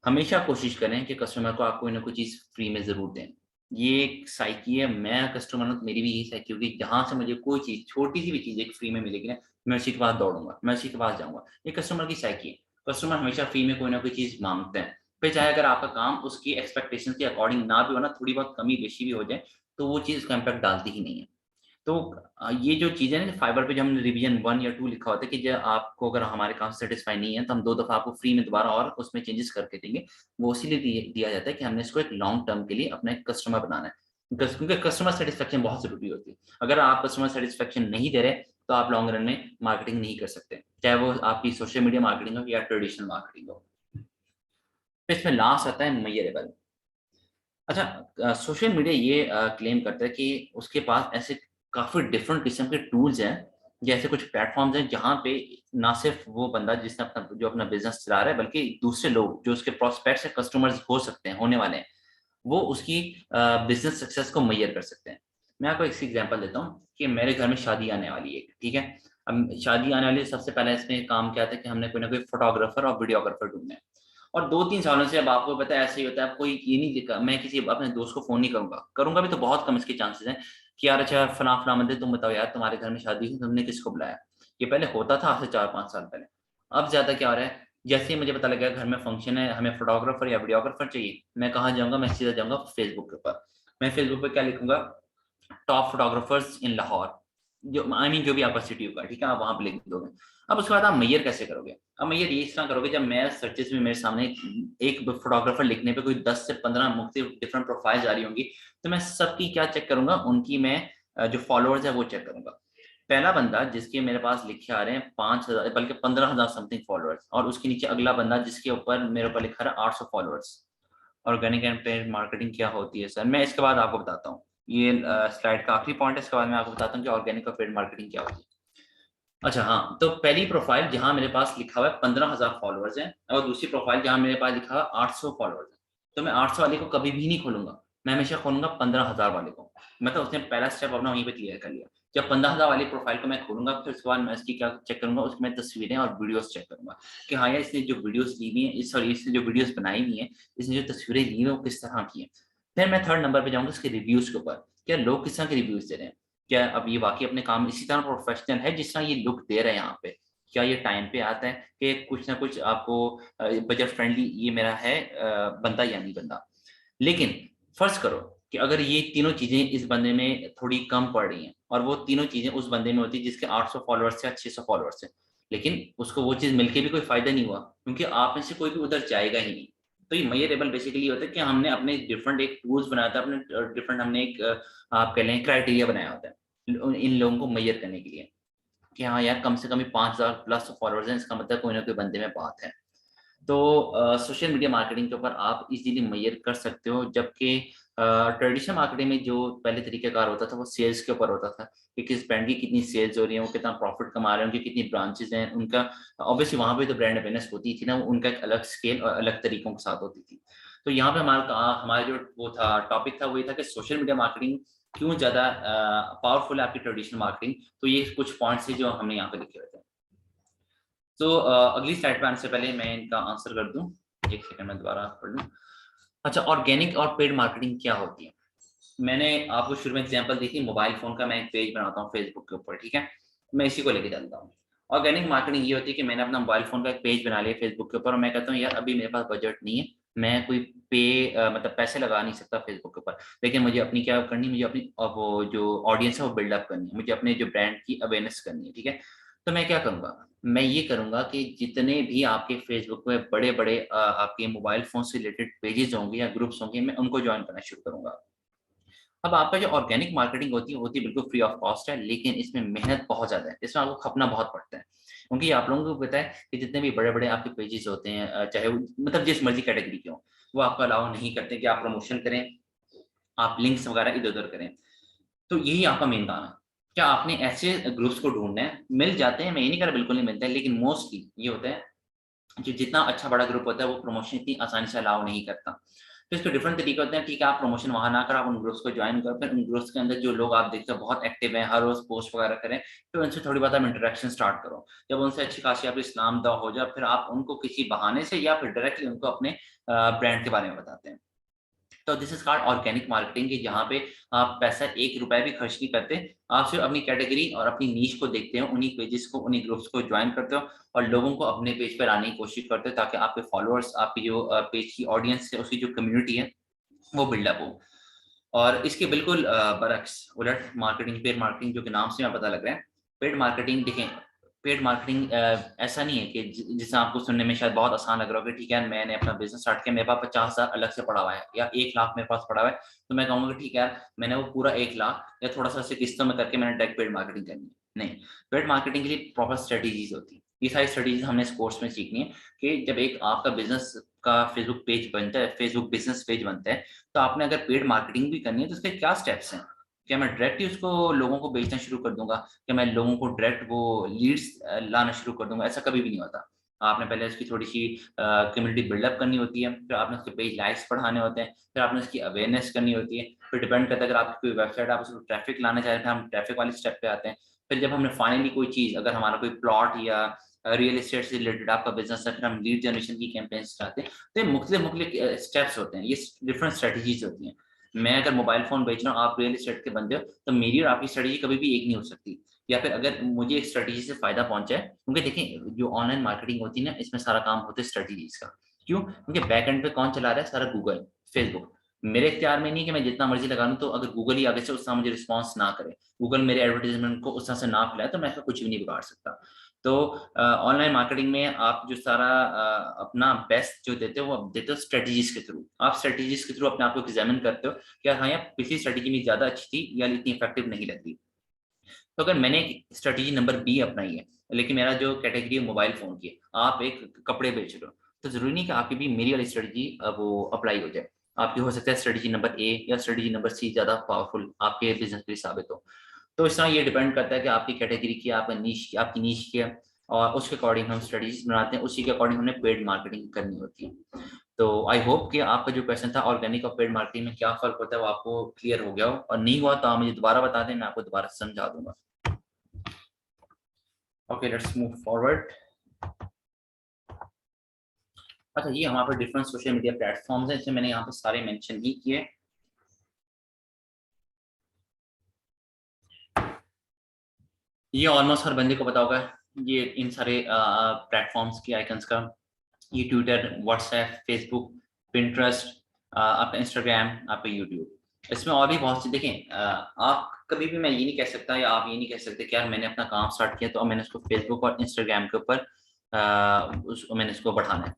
हमेशा कोशिश करें कि कस्टमर को आप कोई ना कोई चीज़ फ्री में ज़रूर दें। ये एक साइकी है, मैं कस्टमर हूँ तो मेरी भी यही साइकी होगी, जहाँ से मुझे कोई चीज़, छोटी-सी भी चीज़ एक फ्री में मिलेगी ना, मैं उसी के पास दौड़ूँगा, मैं उसी के पास जाऊँगा। ये कस्टमर की साइकी है। कस्टमर हमेशा फ्री में कोई ना कोई चीज़ माँगते हैं। फिर चाहे अगर आपका काम उसकी एक्सपेक्टेशंस के अकॉर्डिंग ना भी हो ना, थोड़ी बहुत कमी-बेशी भी हो जाए, तो वो चीज़ उसका इम्पैक्ट डालती ही नहीं है। तो ये जो चीज़ है ना, फाइवर पे जो हमने रिवीजन 1 या 2 लिखा होता है कि जो आपको अगर हमारे काम से सैटिस्फाई नहीं है, तो हम 2 दफ़ा आपको फ्री में दोबारा और उसमें चेंजेस करके देंगे। वो इसीलिए दिया जाता है कि हमने इसको एक लॉन्ग टर्म के लिए अपना एक कस्टमर बनाना है। क्योंकि कस्टमर सैटिस्फैक्शन बहुत ज़रूरी होती है। अगर आप कस्टमर सैटिस्फैक्शन नहीं दे रहे, तो आप लॉन्ग रन में मार्केटिंग नहीं कर सकते। चाहे वो आपकी सोशल मीडिया मार्केटिंग हो या ट्रेडिशनल मार्केटिंग हो। फिर इसमें लास्ट आता है मेजरेबल। अच्छा, सोशल मीडिया ये क्लेम करता है कि उसके पास ऐसे काफ़ी डिफरेंट किस्म के टूल्स हैं, जैसे कुछ प्लेटफ़ॉर्म्स हैं जहाँ पे ना सिर्फ़ वो बंदा जिसने अपना बिज़नेस चला रहा है, बल्कि दूसरे लोग जो उसके प्रोस्पेक्ट्स या कस्टमर्स हो सकते हैं, होने वाले हैं, वो उसकी बिज़नेस सक्सेस को मेज़र कर सकते हैं। मैं आपको एक सी एग्ज़ाम्पल देता हूँ कि मेरे घर में शादी आने वाली है एक, ठीक है? अब शादी आने वाली है, सबसे पहले इसमें काम क्या था कि हमने कोई ना कोई फ़ोटोग्राफ़र और वीडियोग्राफ़र ढूँढना है। और 2-3 सालों से अब आपको पता है ऐसे ही होता है, अब कोई ये नहीं दिखा, मैं किसी अपने दोस्त को फ़ोन नहीं करूँगा, करूँगा भी तो बहुत कम इसके चांसेस हैं कि यार अच्छा फलाँ-फलाँ बंदे, तुम बताओ यार तुम्हारे घर में शादी है, तुमने किसको बुलाया? ये पहले होता था आज से 4-5 साल पहले। अब ज़्यादा क्या हो रहा है, जैसे ही मुझे पता लगा घर में फंक्शन है, हमें फ़ोटोग्राफ़र या वीडियोग्राफ़र चाहिए, मैं कहाँ जाऊँगा? मैं सीधा जाऊँगा फ़ेसबुक के ऊपर। मैं फ़ेसबुक पे क्या लिखूँगा? टॉप फोटोग्राफर्स इन लाहौर, जो आई मीन जो भी आपका सिटी होगा, ठीक है? आप वहाँ पे लिख दोगे। अब उसके बाद आप मेजर कैसे करोगे? अब मेजर ये इस तरह करोगे, जब मैं सर्चेज़ में मेरे सामने एक फोटोग्राफर लिखने पे कोई 10 से 15 मुख्तलिफ डिफरेंट प्रोफाइल्स आ रही होंगी, तो मैं सबकी क्या चेक करूँगा? उनकी मैं जो फॉलोअर्स है वो चेक करूँगा। पहला बंदा जिसके मेरे पास लिखे आ रहे हैं 5000, बल्कि 15,000 समथिंग फॉलोअर्स, और उसके नीचे अगला बंदा जिसके ऊपर मेरे ऊपर लिखा है 800 followers. Organic and paid marketing क्या होती है सर? मैं इसके बाद आपको बताता हूँ। ये स्लाइड का आखिरी पॉइंट है, इसके बाद मैं आपको बताता हूँ कि ऑर्गेनिक और पेड मार्केटिंग क्या होती है। अच्छा हाँ, तो पहली प्रोफाइल जहाँ मेरे पास लिखा हुआ है 15,000 फॉलोअर्स हैं, और दूसरी प्रोफाइल जहाँ मेरे पास लिखा हुआ है 800 फॉलोअर्स हैं। तो मैं 800 वाले को कभी भी नहीं खोलूँगा, मैं हमेशा खोलूँगा 15,000 वाले को। मतलब उसने पहला स्टेप अपना वहीं पे क्लियर कर लिया। जब 15,000 वाली प्रोफाइल को मैं खोलूँगा, फिर उसके बाद मैं इसकी क्या चेक करूँगा, उसकी मैं तस्वीरें और वीडियोज़ चेक करूँगा कि हाँ यार, इसने जो वीडियोज़ ली हुई हैं, सॉरी, इसने जो वीडियोज़ बनाई हुई हैं, इसने जो तस्वीरें ली हैं वो किस तरह की हैं। फिर मैं थर्ड नंबर पे जाऊँगा इसके रिव्यूज़ के ऊपर, क्या लोग किस तरह के रिव्यूज़ दे रहे हैं? क्या अब ये वाक़ई अपने काम में इसी तरह प्रोफेशनल है जिस तरह ये लुक दे रहे हैं यहाँ पे? क्या ये टाइम पे आता है कि कुछ ना कुछ आपको बजट फ्रेंडली ये मेरा है बंदा या नहीं बंदा? लेकिन फ़र्ज़ करो कि अगर ये तीनों चीज़ें इस बंदे में थोड़ी कम पड़ रही हैं, और वो तीनों चीज़ें उस बंदे में होती हैं जिसके 800 फॉलोअर्स या 600 फॉलोअर्स हैं, लेकिन उसको वो चीज़ मिल के भी कोई फ़ायदा नहीं हुआ, क्योंकि आप में से कोई भी उधर जाएगा ही नहीं। तो ये मेजरेबल बेसिकली होता है कि हमने अपने डिफरेंट एक टूल्स बनाया था, अपने डिफरेंट हमने एक आप कह लें क्राइटेरिया बनाया होता है, इन लोगों को मेज़र करने के लिए कि हाँ यार, कम से कम 5,000 प्लस फॉलोअर्स हैं, इसका मतलब कोई ना कोई बंदे में बात है। तो सोशल मीडिया मार्केटिंग के ऊपर आप इज़िली मेज़र कर सकते हो, जबकि ट्रेडिशनल मार्केटिंग में जो पहले तरीक़ाकार होता था वो सेल्स के ऊपर होता था कि किस ब्रांड की कितनी सेल्स हो रही है, वो कितना प्रॉफ़िट कमा रहे हैं, उनकी कितनी ब्रांचेज़ हैं, उनका ऑब्वियसली वहाँ पे तो ब्रांड अवेयरनेस होती थी ना, उनका एक अलग स्केल और अलग तरीकों के साथ होती थी। तो यहाँ पे हमारा जो वो था टॉपिक था वो ये था कि सोशल मीडिया मार्केटिंग क्यों ज़्यादा पावरफुल है आपकी ट्रेडिशनल मार्केटिंग, तो ये कुछ पॉइंट्स थे जो हमने यहाँ पे लिखे हुए थे। तो अगली स्लाइड पे आने से पहले मैं इनका आंसर कर दूँ। 1 सेकंड मैं दोबारा पढ़ लूँ। अच्छा, ऑर्गेनिक और पेड मार्केटिंग क्या होती है? मैंने आपको शुरू में एग्जांपल दी थी मोबाइल फ़ोन का, मैं एक पेज बनाता हूँ फेसबुक के ऊपर, ठीक है? मैं इसी को लेके चलता हूँ। ऑर्गेनिक मार्केटिंग ये होती है कि मैंने अपना मोबाइल फ़ोन का एक पेज बना लिया फेसबुक के ऊपर और मैं कहता हूँ यार अभी मेरे पास बजट नहीं है, मैं कोई मतलब पैसे लगा नहीं सकता फेसबुक के ऊपर। लेकिन मुझे अपनी क्या करनी है, मुझे अपनी वो जो ऑडियंस है वो बिल्ड अप करनी है, मुझे अपने जो ब्रांड की अवेयरनेस करनी है, ठीक है? तो मैं क्या करूँगा, मैं ये करूँगा कि जितने भी आपके फेसबुक में बड़े-बड़े आपके मोबाइल फ़ोन से रिलेटेड पेजेज़ होंगे या ग्रुप्स होंगे, मैं उनको जॉइन करना शुरू करूँगा। अब आपका जो ऑर्गेनिक मार्केटिंग होती है बिल्कुल फ्री ऑफ कॉस्ट है, लेकिन इसमें मेहनत बहुत ज़्यादा है, इसमें आपको खपना बहुत पड़ता है। क्योंकि आप लोगों को पता है कि जितने भी बड़े-बड़े आपके पेजेज़ होते हैं चाहे वो मतलब जिस मर्ज़ी कैटेगरी के हों, वो आपको अलाउ नहीं करते कि आप प्रमोशन करें, आप लिंक्स वगैरह इधर-उधर करें। तो यही आपका मेन काम है। क्या आपने ऐसे ग्रुप्स को ढूँढना है, मिल जाते हैं, मैं ये नहीं कह रहा बिल्कुल नहीं मिलते हैं, लेकिन मोस्टली ये होता है कि जितना अच्छा बड़ा ग्रुप होता है वो प्रमोशन इतनी आसानी से अलाउ नहीं करता। तो इसके डिफरेंट तरीके होते हैं, ठीक है आप प्रमोशन वहाँ ना करें, आप उन ग्रुप्स को जॉइन करो, फिर उन ग्रुप्स के अंदर जो लोग आप देखते हो बहुत एक्टिव हैं, हर रोज़ पोस्ट वगैरह करें, फिर उनसे थोड़ी बहुत आप इंटरेक्शन स्टार्ट करो। जब उनसे अच्छी खासी आपकी इस्लाम दाव हो जाए, फिर आप उनको किसी बहाने से या फिर डायरेक्टली उनको अपने ब्रांड के बारे में बताते हैं। तो this is called organic marketing कि जहाँ पे आप पैसा ₹1 भी खर्च नहीं करते। आप सिर्फ़ अपनी कैटेगरी और अपनी नीश को देखते हो, उन्हीं पेजेज़ को, उन्हीं ग्रुप्स को जॉइन करते हो और लोगों को अपने पेज पे लाने की कोशिश करते हो ताकि आपके फॉलोअर्स, आपकी जो पेज की ऑडियंस है, उसकी जो कम्युनिटी है, वो बिल्डअप हो। और इसके बिल्कुल बरअक्स उलट मार्केटिंग, पेड मार्केटिंग जो कि नाम से यहाँ पता लग रहा है। पेड मार्केटिंग देखें, पेड मार्केटिंग ऐसा नहीं है कि जिसे आपको सुनने में शायद बहुत आसान लग रहा हो कि ठीक है मैंने अपना बिज़नेस स्टार्ट किया, मेरे पास 50,000 अलग से पड़ा हुआ है या 1 लाख मेरे पास पड़ा हुआ है, तो मैं कहूँगा कि ठीक है यार मैंने वो पूरा 1 लाख या थोड़ा-सा ऐसे किस्तों में करके मैंने डायरेक्ट पेड मार्केटिंग करनी है। नहीं, पेड मार्केटिंग के लिए प्रॉपर स्ट्रैटेजीज़ होती हैं। ये सारी स्ट्रैटेजीज़ हमने इस कोर्स में सीखनी है कि जब एक आपका बिज़नेस का फेसबुक पेज बनता है, फेसबुक बिज़नेस पेज बनता है, तो आपने अगर पेड मार्केटिंग भी करनी है तो उसके क्या स्टेप्स हैं? क्या मैं डायरेक्ट ही उसको लोगों को बेचना शुरू कर दूँगा? क्या मैं लोगों को डायरेक्ट वो लीड्स लाना शुरू कर दूँगा? ऐसा कभी भी नहीं होता। आपने पहले उसकी थोड़ी-सी कम्युनिटी बिल्डअप करनी होती है, फिर आपने उसके पेज लाइक्स बढ़ाने होते हैं, फिर आपने उसकी अवेयरनेस करनी होती है, फिर डिपेंड करता है अगर आपकी कोई वेबसाइट है आप उसको ट्रैफिक लाना चाह रहे हैं, फिर हम ट्रैफिक वाले स्टेप पे आते हैं। फिर जब हमने फाइनली कोई चीज़ अगर हमारा कोई प्लॉट या रियल एस्टेट से रिलेटेड आपका बिज़नेस है, फिर हम लीड जनरेशन की कैंपेन्स चलाते हैं। तो ये मुख्तलिफ स्टेप्स होते हैं, ये डिफरेंट स्ट्रैटेजीज़ होती हैं। मैं अगर मोबाइल फ़ोन बेच रहा हूँ, आप रियल एस्टेट के बंदे हो, तो मेरी और आपकी स्ट्रैटेजी कभी भी एक नहीं हो सकती। या फिर अगर मुझे एक स्ट्रैटेजी से फ़ायदा पहुँचा है क्योंकि देखें, जो ऑनलाइन मार्केटिंग होती है ना, इसमें सारा काम होता है स्ट्रैटेजीज़ का। क्यों? क्योंकि बैक एंड पे कौन चला रहा है? सारा गूगल, फेसबुक। मेरे इख्तियार में नहीं है कि मैं जितना मर्ज़ी लगा लूँ, तो अगर गूगल ही आगे से उस तरह मुझे रिस्पॉन्स ना करे, गूगल मेरे एडवर्टाइज़मेंट को उस तरह से ना फैलाए, तो मैं इसका कुछ भी नहीं बिगाड़ सकता। तो ऑनलाइन मार्केटिंग में आप जो सारा अपना बेस्ट जो देते हो वो आप देते हो स्ट्रेटजीज़ के थ्रू। आप स्ट्रेटजीज़ के थ्रू अपने आप को एग्ज़ामिन करते हो, क्या हाँ, यार पिछली स्ट्रेटजी मेरी ज़्यादा अच्छी थी या इतनी इफेक्टिव नहीं लग रही। तो अगर मैंने एक स्ट्रेटजी नंबर बी अपनाई है, लेकिन मेरा जो कैटेगरी है मोबाइल फ़ोन की है, आप एक कपड़े बेच रहे हो, तो ज़रूरी नहीं कि आपकी भी मेरी वाली स्ट्रेटजी वो अप्लाई हो जाए। आपकी हो सकता है स्ट्रेटजी नंबर ए या स्ट्रेटजी नंबर सी ज़्यादा पावरफुल आपके बिज़नेस के लिए साबित हो। तो इस तरह ये डिपेंड करता है कि आपकी कैटेगरी क्या है, आपकी नीश क्या है और उसके अकॉर्डिंग हम स्ट्रेटजीज़ बनाते हैं, उसी के अकॉर्डिंग हमने पेड मार्केटिंग करनी होती है। तो आई होप कि आपका जो क्वेश्चन था ऑर्गेनिक और पेड मार्केटिंग में क्या फ़र्क होता है वो आपको क्लियर हो गया हो और नहीं हुआ तो आप मुझे दोबारा बता दें, मैं आपको दोबारा समझा दूँगा। Okay, let's move forward. अच्छा, ये हमारे पास डिफरेंट सोशल मीडिया प्लेटफ़ॉर्म्स हैं, इसमें मैंने यहाँ पे सारे मेंशन ही किए। ये ऑलमोस्ट हर बंदे को पता होगा, ये इन सारे प्लेटफ़ॉर्म्स की आइकन्स का। ये ट्विटर, व्हाट्सएप, फेसबुक, पिंटरेस्ट, आपका इंस्टाग्राम, आपका यूट्यूब। इसमें और भी बहुत सी देखें, आप कभी भी मैं ये नहीं कह सकता या आप ये नहीं कह सकते कि यार मैंने अपना काम स्टार्ट किया तो अब मैंने उसको फेसबुक और इंस्टाग्राम के ऊपर मैंने इसको बढ़ाना है।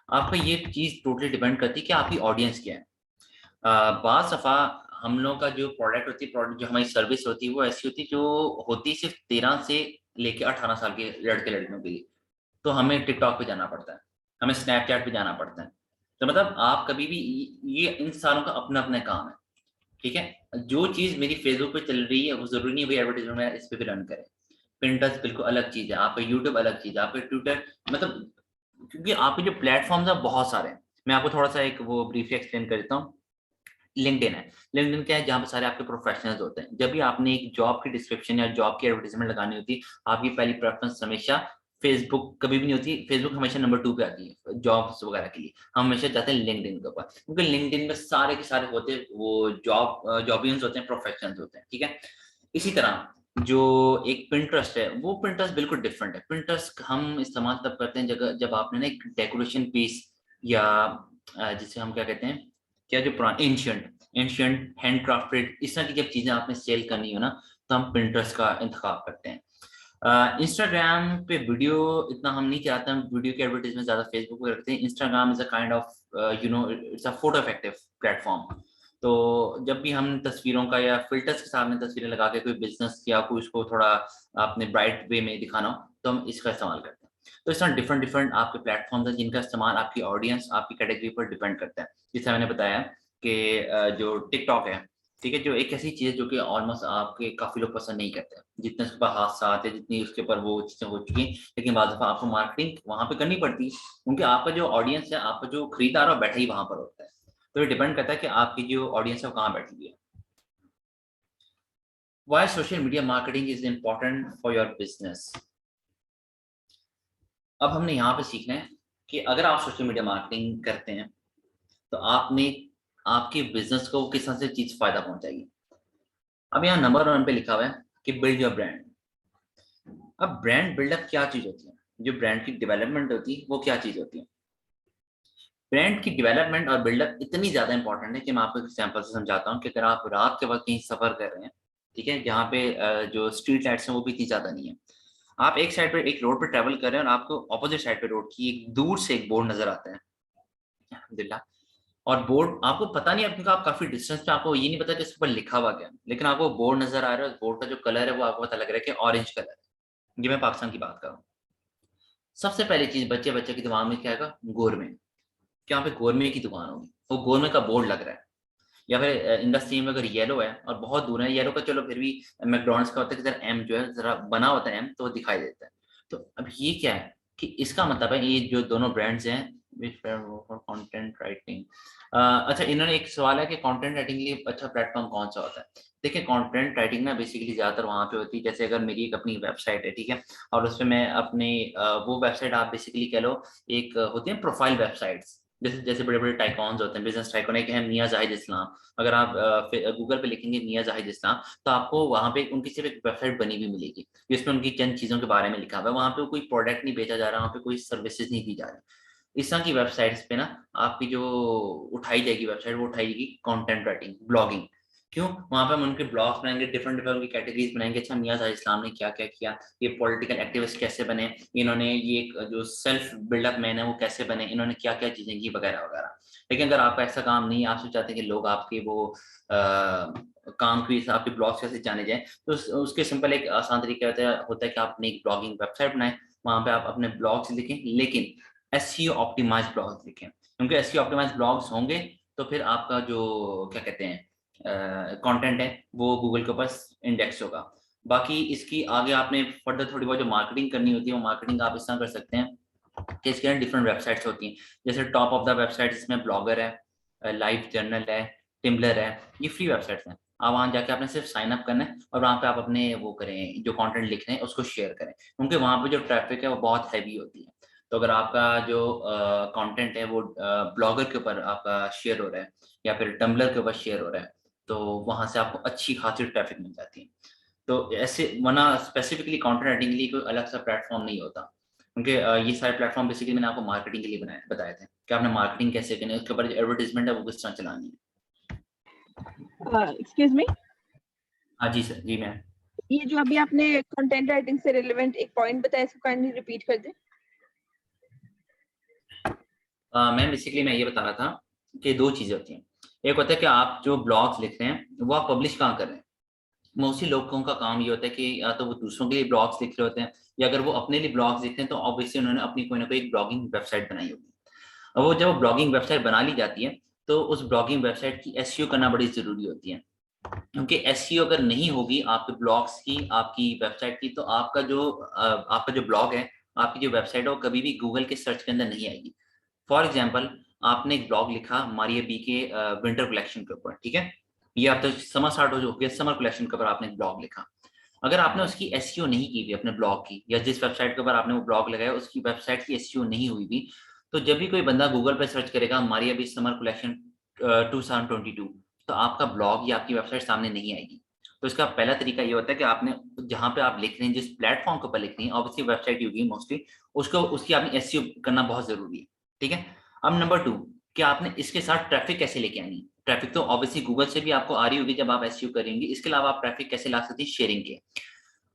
आपका ये चीज़ टोटली डिपेंड करती है कि आपकी ऑडियंस क्या है। बाज़ दफ़ा हम लोगों का जो प्रोडक्ट होती है, प्रोडक्ट जो हमारी सर्विस होती है, वो ऐसी होती है जो होती है सिर्फ़ 13 से लेके 18 साल के लड़के-लड़कियों के लिए। तो हमें टिकटॉक पे जाना पड़ता है, हमें स्नैपचैट पे जाना पड़ता है। तो मतलब आप कभी भी ये इन सारों का अपना-अपना काम है, ठीक है? जो चीज़ मेरी फेसबुक पे चल रही है, वो ज़रूरी नहीं है वही एडवर्टाइज़मेंट मैं इस पे भी रन करे। पिंटरेस्ट बिल्कुल अलग चीज़ है, आपका यूट्यूब अलग चीज़ है, आपका ट्विटर मतलब क्योंकि आपके जो प्लेटफ़ॉर्म्स हैं बहुत सारे हैं। मैं आपको थोड़ा-सा एक वो ब्रीफली एक्सप्लेन कर देता हूँ। लिंक्डइन है। लिंक्डइन क्या है? जहाँ पे सारे आपके प्रोफेशनल्स होते हैं। जब भी आपने एक जॉब की डिस्क्रिप्शन या जॉब की एडवर्टाइज़मेंट लगानी होती है, आपकी पहली प्रेफ़रेंस हमेशा फेसबुक कभी भी नहीं होती, फेसबुक हमेशा नंबर 2 पे आती है। जॉब्स वगैरह के लिए हम हमेशा जाते हैं लिंक्डइन के ऊपर, क्योंकि लिंक्डइन में सारे के सारे होते हैं वो जॉबियंस होते हैं, प्रोफेशनल्स होते हैं, ठीक है। इसी तरह जो एक पिंटरेस्ट है, वो पिंटरेस्ट बिल्कुल डिफरेंट है। पिंटरेस्ट हम इस्तेमाल तब करते हैं जब आपने ना एक डेकोरेशन पीस या जिसे हम क्या कहते हैं, क्या जो पुराने एंशियंट हैंडक्राफ्टेड इस तरह की जब चीजें आपने सेल करनी हो ना, तो हम पिंटरेस्ट का इंतखाब करते हैं। इंस्टाग्राम पे वीडियो इतना हम नहीं चाहते, हम वीडियो की एडवर्टाइजमेंट ज्यादा फेसबुक पे रखते हैं। Instagram is a kind of it's a photo effective platform. तो जब भी हम तस्वीरों का या फिल्टर्स के सामने तस्वीरें लगा के कोई बिजनेस या कोई उसको थोड़ा अपने ब्राइट वे में दिखाना हो, तो हम इसका इस्तेमाल करते हैं। तो इस तरह डिफरेंट डिफरेंट आपके प्लेटफॉर्म्स हैं जिनका इस्तेमाल आपकी ऑडियंस, आपकी कैटेगरी पर डिपेंड करता है। जैसे मैंने बताया कि जो टिकटॉक है, ठीक है, जो एक ऐसी चीज है जो कि ऑलमोस्ट आपके काफी लोग पसंद नहीं करते, जितने उसके ऊपर हादसा आते हैं, जितनी उसके ऊपर वो चीजें हो चुकी हैं, लेकिन बाद दफा आपको मार्केटिंग वहां पे करनी पड़ती है, क्योंकि आपका जो ऑडियंस है, आपका जो खरीदार है, बैठा ही वहां पर होता है। तो ये डिपेंड करता है कि आपकी जो ऑडियंस है वो कहाँ बैठी हुई है। Why social media marketing is important for your business? अब हमने यहाँ पे सीखना है कि अगर आप सोशल मीडिया मार्केटिंग करते हैं तो आपने आपके बिजनेस को किस तरह से चीज फायदा पहुंचाएगी। अब यहाँ नंबर 1 पे लिखा हुआ है कि बिल्ड योर ब्रांड। अब ब्रांड बिल्डअप क्या चीज होती है, जो ब्रांड की डेवलपमेंट होती है वो क्या चीज होती है। ब्रांड की डेवलपमेंट और बिल्डअप इतनी ज्यादा इंपॉर्टेंट है कि मैं आपको एक एग्जांपल से समझाता हूँ कि अगर आप रात के वक्त कहीं सफर कर रहे हैं, ठीक है, जहाँ पे जो स्ट्रीट लाइट्स हैं वो भी इतनी ज्यादा नहीं है, आप एक साइड पे एक रोड पे ट्रेवल कर रहे हैं और आपको ऑपोजिट साइड पे रोड की एक दूर से एक बोर्ड नजर आता है, अल्हम्दुलिल्लाह, और बोर्ड आपको पता नहीं है क्योंकि आप काफी डिस्टेंस पे, आपको ये नहीं पता कि इसके ऊपर लिखा हुआ क्या, लेकिन आपको बोर्ड नजर आ रहा है, उस बोर्ड का जो कलर है वो आपको पता लग रहा है कि ऑरेंज कलर है। ये मैं पाकिस्तान की बात कर रहा हूँ। सबसे पहली चीज बच्चे बच्चे के दिमाग में क्या आएगा, गोरमे, क्या पे गोरमे की दुकान होगी, वो गोरमे का बोर्ड लग रहा है। या फिर इंडस्ट्री में अगर येलो है और बहुत दूर है, येलो का चलो फिर भी मैकडॉनल्ड्स का होता है कि जरा एम जो है जरा बना होता है एम, तो वो दिखाई देता है। तो अब ये क्या है कि इसका मतलब है ये जो दोनों ब्रांड्स हैं, कंटेंट राइटिंग, अच्छा इन्होंने एक सवाल है कि कंटेंट राइटिंग के लिए अच्छा प्लेटफॉर्म कौन सा होता है। देखिए कंटेंट राइटिंग ना बेसिकली ज्यादातर वहां पे होती है, जैसे अगर मेरी एक अपनी वेबसाइट है, ठीक है, और उसपे मैं अपने वो वेबसाइट आप बेसिकली कह लो एक होती है प्रोफाइल वेबसाइट्स, जैसे जैसे बड़े बड़े टाइकॉन्स होते हैं, बिजनेस टाइकॉन, एक है मियां जाहिद इस्लाम। अगर आप गूगल पे लिखेंगे मियां जाहिद इस्लाम, तो आपको वहां पे उनकी सिर्फ एक वेबसाइट बनी हुई मिलेगी जिसमें उनकी चंद चीजों के बारे में लिखा हुआ है। वहां पे कोई प्रोडक्ट नहीं बेचा जा रहा, वहां पे कोई सर्विसेज नहीं दी जा रही। इस तरह की वेबसाइट्स पे ना आपकी जो उठाई जाएगी वेबसाइट, वो उठाई जाएगी कंटेंट राइटिंग, ब्लॉगिंग। क्यों, वहां पे हम उनके ब्लॉग्स बनाएंगे, डिफरेंट डिफरेंट की कैटेगरीज बनाएंगे। अच्छा मियां जाहिद इस्लाम ने क्या क्या किया, ये पॉलिटिकल एक्टिविस्ट कैसे बने, इन्होंने ये जो सेल्फ बिल्डअप मैन है वो कैसे बने, इन्होंने क्या क्या चीजें की, वगैरह वगैरह। लेकिन अगर आपका ऐसा काम नहीं है, आप चाहते हैं कि लोग आपके वो काम की आपके ब्लॉग्स कैसे जाने जाएं, तो उसके सिंपल एक आसान तरीका होता है कि आप अपनी एक ब्लॉगिंग वेबसाइट बनाएं, वहां पे आप अपने ब्लॉग्स लिखें, लेकिन एसईओ ऑप्टिमाइज्ड ब्लॉग्स लिखें, क्योंकि एसईओ ऑप्टिमाइज्ड ब्लॉग्स होंगे तो फिर आपका जो क्या कहते हैं कंटेंट है वो गूगल के ऊपर इंडेक्स होगा। बाकी इसकी आगे आपने फर्दर थोड़ी बहुत जो मार्केटिंग करनी होती है, वो मार्केटिंग आप इस तरह कर सकते हैं कि इसके अंदर डिफरेंट वेबसाइट्स होती हैं। जैसे टॉप ऑफ द वेबसाइट इसमें ब्लॉगर है, लाइव जर्नल है, टिम्बलर है, ये फ्री वेबसाइट्स हैं। आप वहाँ जाके आपने सिर्फ साइन अप करना है और वहाँ पे आप अपने वो करें, जो कंटेंट लिख रहे हैं उसको शेयर करें, क्योंकि वहाँ पे जो ट्रैफिक है वो बहुत हैवी होती है। तो अगर आपका जो कंटेंट है वो ब्लॉगर के ऊपर आपका शेयर हो रहा है या फिर टम्बलर के ऊपर शेयर हो रहा है, तो वहाँ से आपको अच्छी खासी ट्रैफिक मिल जाती है। तो ऐसे वरना स्पेसिफिकली कंटेंट राइटिंग के लिए कोई अलग सा प्लेटफॉर्म नहीं होता, क्योंकि ये सारे प्लेटफॉर्म बेसिकली मैंने आपको मार्केटिंग के लिए बताए थे कि आपने मार्केटिंग कैसे करनी है, उसके ऊपर जो एडवर्टाइजमेंट है वो किस तरह चलानी है। एक्सक्यूज मी, हाँ जी सर, जी मैम। ये जो अभी आपने कंटेंट राइटिंग से रिलेवेंट एक पॉइंट बताया, इसको काइंडली रिपीट कर दें। मैम बेसिकली मैं ये बता रहा था कि दो चीज़ें होती हैं। एक होता है कि आप जो ब्लॉग्स लिख रहे हैं वो आप पब्लिश कहाँ कर रहे हैं। मोस्टली लोगों का काम ये होता है कि या तो वो दूसरों के लिए ब्लॉग्स लिख रहे होते हैं, या अगर वो अपने लिए ब्लॉग्स लिखते हैं तो ऑब्वियसली उन्होंने अपनी कोई ना कोई एक ब्लॉगिंग वेबसाइट बनाई होगी। अब वो जब ब्लॉगिंग वेबसाइट बना ली जाती है तो उस ब्लॉगिंग वेबसाइट की एसईओ करना बड़ी जरूरी होती है, क्योंकि एसईओ अगर नहीं होगी आपके ब्लॉग्स की, आपकी वेबसाइट की, तो आपका जो ब्लॉग है, आपकी जो वेबसाइट है, वो कभी भी गूगल के सर्च के अंदर नहीं आएगी। फॉर एग्जाम्पल, आपने एक ब्लॉग लिखा मारिया बी के विंटर कलेक्शन के ऊपर, ठीक है, ये अब तो समर स्टार्ट हो गया, समर कलेक्शन के ऊपर आपने एक ब्लॉग लिखा। अगर आपने उसकी एसईओ नहीं की हुई अपने ब्लॉग की, या जिस वेबसाइट के ऊपर आपने वो ब्लॉग लगाया उसकी वेबसाइट की एसईओ नहीं हुई भी, तो जब भी कोई बंदा गूगल पे सर्च करेगा मारिया बीच समर कलेक्शन 2022, तो आपका ब्लॉग या आपकी वेबसाइट सामने नहीं आएगी। तो इसका पहला तरीका ये होता है कि आपने जहाँ पे आप लिख रहे हैं, जिस प्लेटफॉर्म के ऊपर लिख रहे हैं, ऑब्वियसली वेबसाइट ही होगी मोस्टली, उसको उसकी आपने एसईओ करना बहुत जरूरी है। ठीक है। अब नंबर 2, कि आपने इसके साथ ट्रैफिक कैसे लेके आनी है। ट्रैफिक तो ऑब्वियसली गूगल से भी आपको आ रही होगी जब आप एसईओ करेंगे। इसके अलावा आप ट्रैफिक कैसे ला सकते हैं, शेयरिंग के।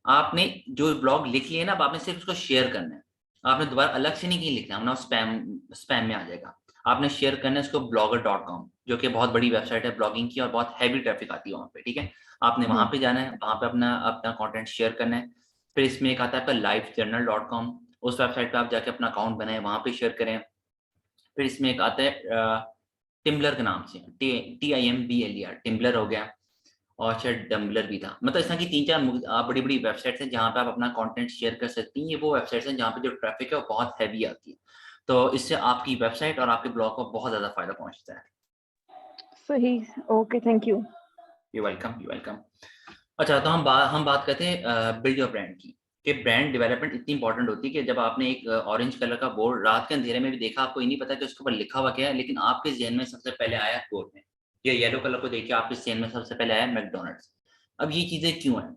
आपने जो ब्लॉग लिख लिया है ना, अब आपने सिर्फ उसको शेयर करना है। आपने दोबारा अलग से नहीं कहीं लिखना, वरना स्पैम में आ जाएगा। आपने शेयर करना है उसको blogger.com, जो कि बहुत बड़ी वेबसाइट है ब्लॉगिंग की और बहुत हैवी ट्रैफिक आती है वहाँ पे। ठीक है। आपने वहाँ पे जाना है, वहाँ पे अपना अपना कंटेंट शेयर करना है। फिर इसमें एक आता है आपका livejournal.com, उस वेबसाइट पे आप जाके अपना अकाउंट बनाए, वहाँ पे शेयर करें। फिर इसमें एक आता है टिम्बलर के नाम से, TIMBLER, टिम्बलर हो गया, और शायद डम्बलर भी था। मतलब इस तरह की 3-4 बड़ी बड़ी वेबसाइट्स हैं जहाँ पे आप अपना कंटेंट शेयर कर सकती हैं। ये वो वेबसाइट्स हैं जहाँ पे जो ट्रैफिक है वो बहुत हैवी आती है। तो इससे आपकी वेबसाइट और आपके ब्लॉग को बहुत ज़्यादा फायदा पहुँचता है। सही। Okay, thank you. You welcome, you welcome. अच्छा, तो हम बात करते हैं बिल्ड योर ब्रांड की, कि ब्रांड डेवलपमेंट इतनी इंपॉर्टेंट होती है कि जब आपने एक ऑरेंज कलर का बोर्ड रात के अंधेरे में भी देखा, आपको ये नहीं पता कि उसके ऊपर लिखा हुआ क्या है, लेकिन आपके ज़हन में सबसे पहले आया बोर्ड में, या येलो कलर को देखिए आपके ज़हन में सबसे पहले आया मैकडोनल्ड्स। अब ये चीज़ें क्यों हैं?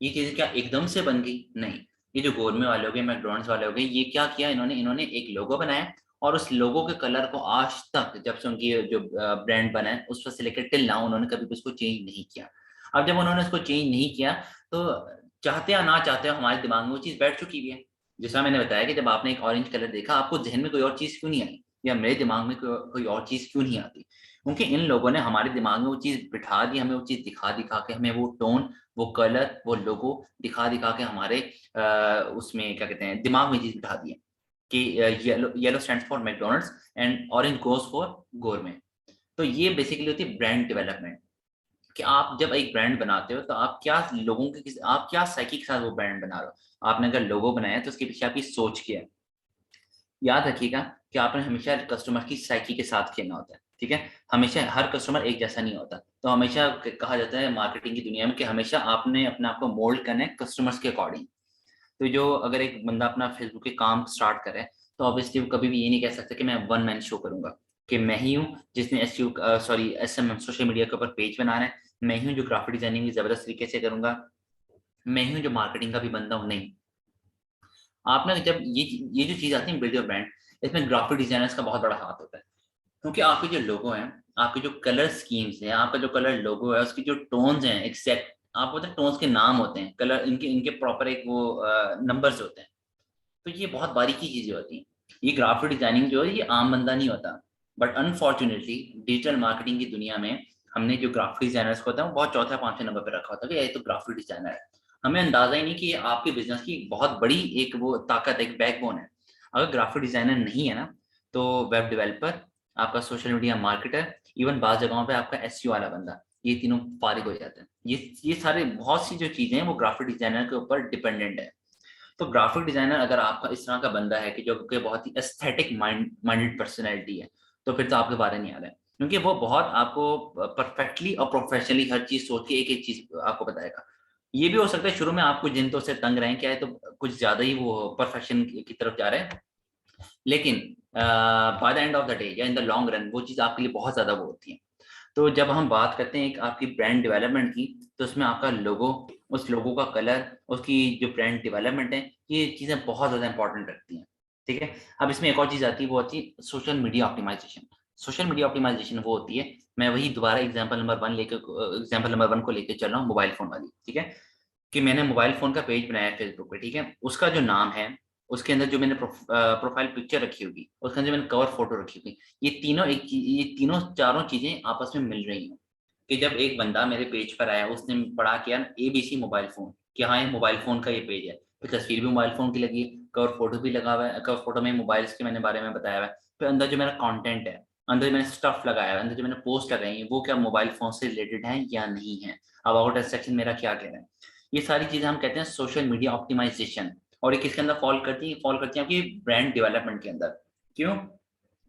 ये चीज़ें क्या एकदम से बन गई? नहीं। ये जो गोरमे वाले हो गए, मैकडोनल्ड्स वाले हो गए, ये क्या किया इन्होंने, इन्होंने एक लोगो बनाया, और उस लोगो के कलर को आज तक, जब से उनकी जो ब्रांड बना है उस वक्त से लेकर टिल नाउ, उन्होंने कभी भी उसको चेंज नहीं किया। अब जब उन्होंने उसको चेंज नहीं किया, तो चाहते या ना चाहते हो हमारे दिमाग में वो चीज़ बैठ चुकी हुई है। जैसा मैंने बताया कि जब आपने एक ऑरेंज कलर देखा, आपको ज़हन में कोई और चीज़ क्यों नहीं आई, या मेरे दिमाग में कोई और चीज़ क्यों नहीं आती? क्योंकि इन लोगों ने हमारे दिमाग में वो चीज़ बिठा दी, हमें वो चीज़ दिखा-दिखा के, हमें वो टोन, वो कलर, वो लोगो दिखा-दिखा के हमारे उसमें क्या कहते हैं, दिमाग में चीज़ बिठा दी है कि yellow yellow stands for McDonald's and orange goes for गोरमे। तो ये बेसिकली होती है ब्रांड डेवलपमेंट, कि आप जब एक ब्रांड बनाते हो तो आप क्या लोगों के आप क्या साइकी के साथ वो ब्रांड बना रहे हो। आपने अगर लोगो बनाया तो उसके पीछे आपकी सोच क्या है। याद रखिएगा कि आपने हमेशा कस्टमर की साइकी के साथ खेलना होता है। ठीक है। हमेशा हर कस्टमर एक जैसा नहीं होता। तो हमेशा कहा जाता है मार्केटिंग की दुनिया में कि हमेशा आपने अपने आप को मोल्ड करना है कस्टमर्स के अकॉर्डिंग। तो जो अगर एक बंदा अपना फेसबुक के काम स्टार्ट करे, तो ऑब्वियसली वो कभी भी ये नहीं कह सकता कि मैं वन मैन शो करूंगा, कि मैं ही हूँ जिसने एसएमएम सोशल मीडिया के ऊपर पेज बना रहा है, मैं ही हूँ जो ग्राफिक डिजाइनिंग जबरदस्त तरीके से करूंगा, मैं ही हूँ जो मार्केटिंग का भी बंदा हूँ। नहीं। आपने जब ये जो चीज आती है बिल्ड योर ब्रांड, इसमें ग्राफिक डिजाइनर्स का बहुत बड़ा हाथ होता है। क्योंकि आपके जो लोगो हैं, आपके जो कलर स्कीम्स हैं, आपका जो कलर लोगो है, उसकी जो टोन्स हैं एग्जैक्ट, आपको पता है टोन्स के नाम होते हैं, कलर इनके इनके प्रॉपर एक वो नंबर्स होते हैं। तो ये बहुत बारीकी चीजें होती हैं। ये ग्राफिक डिजाइनिंग जो है ये आम बंदा नहीं होता। बट अनफॉर्चुनेटली डिजिटल मार्केटिंग की दुनिया में हमने जो ग्राफिक डिजाइनर्स को होता है वो बहुत चौथे पांचवें नंबर पर रखा होता है कि ये तो ग्राफिक डिजाइनर है। हमें अंदाजा ही नहीं कि ये आपके बिजनेस की बहुत बड़ी एक वो ताकत, एक बैकबोन है। अगर ग्राफिक डिजाइनर नहीं है ना, तो वेब डेवलपर, आपका सोशल मीडिया मार्केटर, इवन बाज़ जगहों पे आपका एसईओ वाला बंदा, ये तीनों फारिग हो जाते हैं। ये सारे बहुत सी जो चीजें हैं वो ग्राफिक डिजाइनर के ऊपर डिपेंडेंट है। तो ग्राफिक डिजाइनर अगर आपका इस तरह का बंदा है कि जो कि बहुत ही एस्थेटिक माइंडेड पर्सनैलिटी है, तो फिर तो आपके बारे नहीं आ रहा है, क्योंकि वो बहुत आपको परफेक्टली और प्रोफेशनली हर चीज सोच के एक एक चीज आपको बताएगा। ये भी हो सकता है शुरू में आपको जिन तो से तंग रहें, क्या है तो कुछ ज्यादा ही वो परफेक्शन की तरफ जा रहे हैं, लेकिन by the end of the day या इन द लॉन्ग रन वो चीज़ आपके लिए बहुत ज़्यादा वो होती है। तो जब हम बात करते हैं एक आपकी ब्रांड डेवलपमेंट की, तो उसमें आपका लोगो, उस लोगो का कलर, उसकी जो ब्रांड डेवलपमेंट है, ये चीज़ें बहुत ज़्यादा इंपॉर्टेंट रखती हैं। ठीक है। अब इसमें एक और चीज़ आती है, वो होती है social media optimisation. Social media optimisation वो होती है, मैं वही दोबारा एग्जाम्पल नंबर वन को लेकर चल रहा हूँ, मोबाइल फ़ोन वाली। ठीक है। कि मैंने मोबाइल फ़ोन का पेज बनाया है फेसबुक पे। ठीक है। उसका जो नाम है, उसके अंदर जो मैंने प्रोफाइल पिक्चर रखी होगी, उसके अंदर मैंने कवर फोटो रखी होगी, ये तीनों चारों चीजें आपस में मिल रही हैं। कि जब एक बंदा मेरे पेज पर आया, उसने पढ़ा कि यार एबीसी मोबाइल फोन, कि हाँ ये मोबाइल फोन का ये पेज है, फिर तस्वीर भी मोबाइल फोन की लगी है, कवर फोटो भी लगा हुआ है, कवर फोटो में मोबाइल्स के मैंने बारे में बताया हुआ है, फिर अंदर जो मेरा कंटेंट है, अंदर जो मैंने स्टफ लगाया है, अंदर जो मैंने पोस्ट लगाई है, वो क्या मोबाइल फोन से रिलेटेड है या नहीं है, अबाउट सेक्शन मेरा क्या कह रहा है। ये सारी चीजें हम कहते हैं सोशल मीडिया ऑप्टिमाइजेशन। और ये किसके अंदर फॉल करती है आपकी ब्रांड डेवलपमेंट के अंदर। क्यों?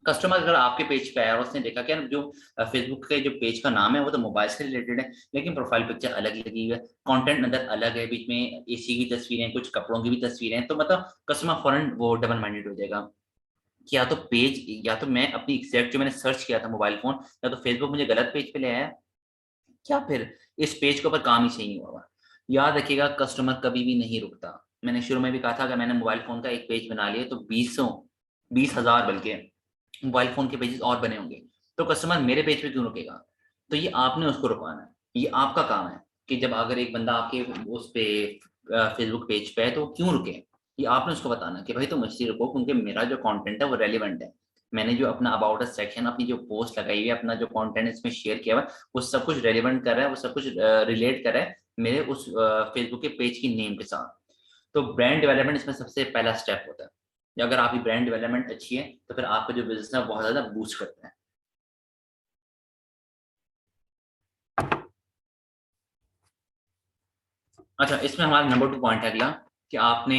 कस्टमर अगर आपके पेज पे आया और उसने देखा कि जो फेसबुक के जो पेज का नाम है वो तो मोबाइल से रिलेटेड है, लेकिन प्रोफाइल पिक्चर अलग लगी हुई है, कंटेंट अंदर अलग है, बीच में एसी की तस्वीरें, कुछ कपड़ों की भी तस्वीरें हैं, तो मतलब कस्टमर फौरन वो डबल माइंडेड हो जाएगा। कि या तो मैं अपनी एग्जैक्ट जो मैंने सर्च किया था मोबाइल फोन, या तो फेसबुक मुझे गलत पेज पे ले आया, या फिर इस पेज के ऊपर काम ही सही नहीं हुआ। याद रखिएगा, कस्टमर कभी भी नहीं रुकता। मैंने शुरू में भी कहा था, अगर मैंने मोबाइल फोन का एक पेज बना लिया तो 20,000 बल्कि मोबाइल फोन के पेजेस और बने होंगे, तो कस्टमर मेरे पेज पे क्यों रुकेगा? तो ये आपने उसको रुकवाना है, ये आपका काम है कि जब अगर एक बंदा आपके उस पे फेसबुक पेज पे है तो क्यों रुके, ये आपने उसको बताना कि भाई तुम इसलिए रुको क्योंकि मेरा जो कंटेंट है वो रेलिवेंट है। मैंने जो अपना अबाउट अस सेक्शन, अपनी जो पोस्ट लगाई हुई है, अपना जो कंटेंट इसमें शेयर किया हुआ है, वो सब कुछ रेलिवेंट कर रहा है, वो सब कुछ रिलेट कर रहा है मेरे उस फेसबुक के पेज की नेम के साथ। तो ब्रांड डेवलपमेंट इसमें सबसे पहला स्टेप होता है। अगर आपकी ब्रांड डेवलपमेंट अच्छी है तो फिर आपका जो बिजनेस है बहुत ज्यादा बूस्ट करता है। अच्छा, इसमें हमारा नंबर 2 पॉइंट है अगला, कि आपने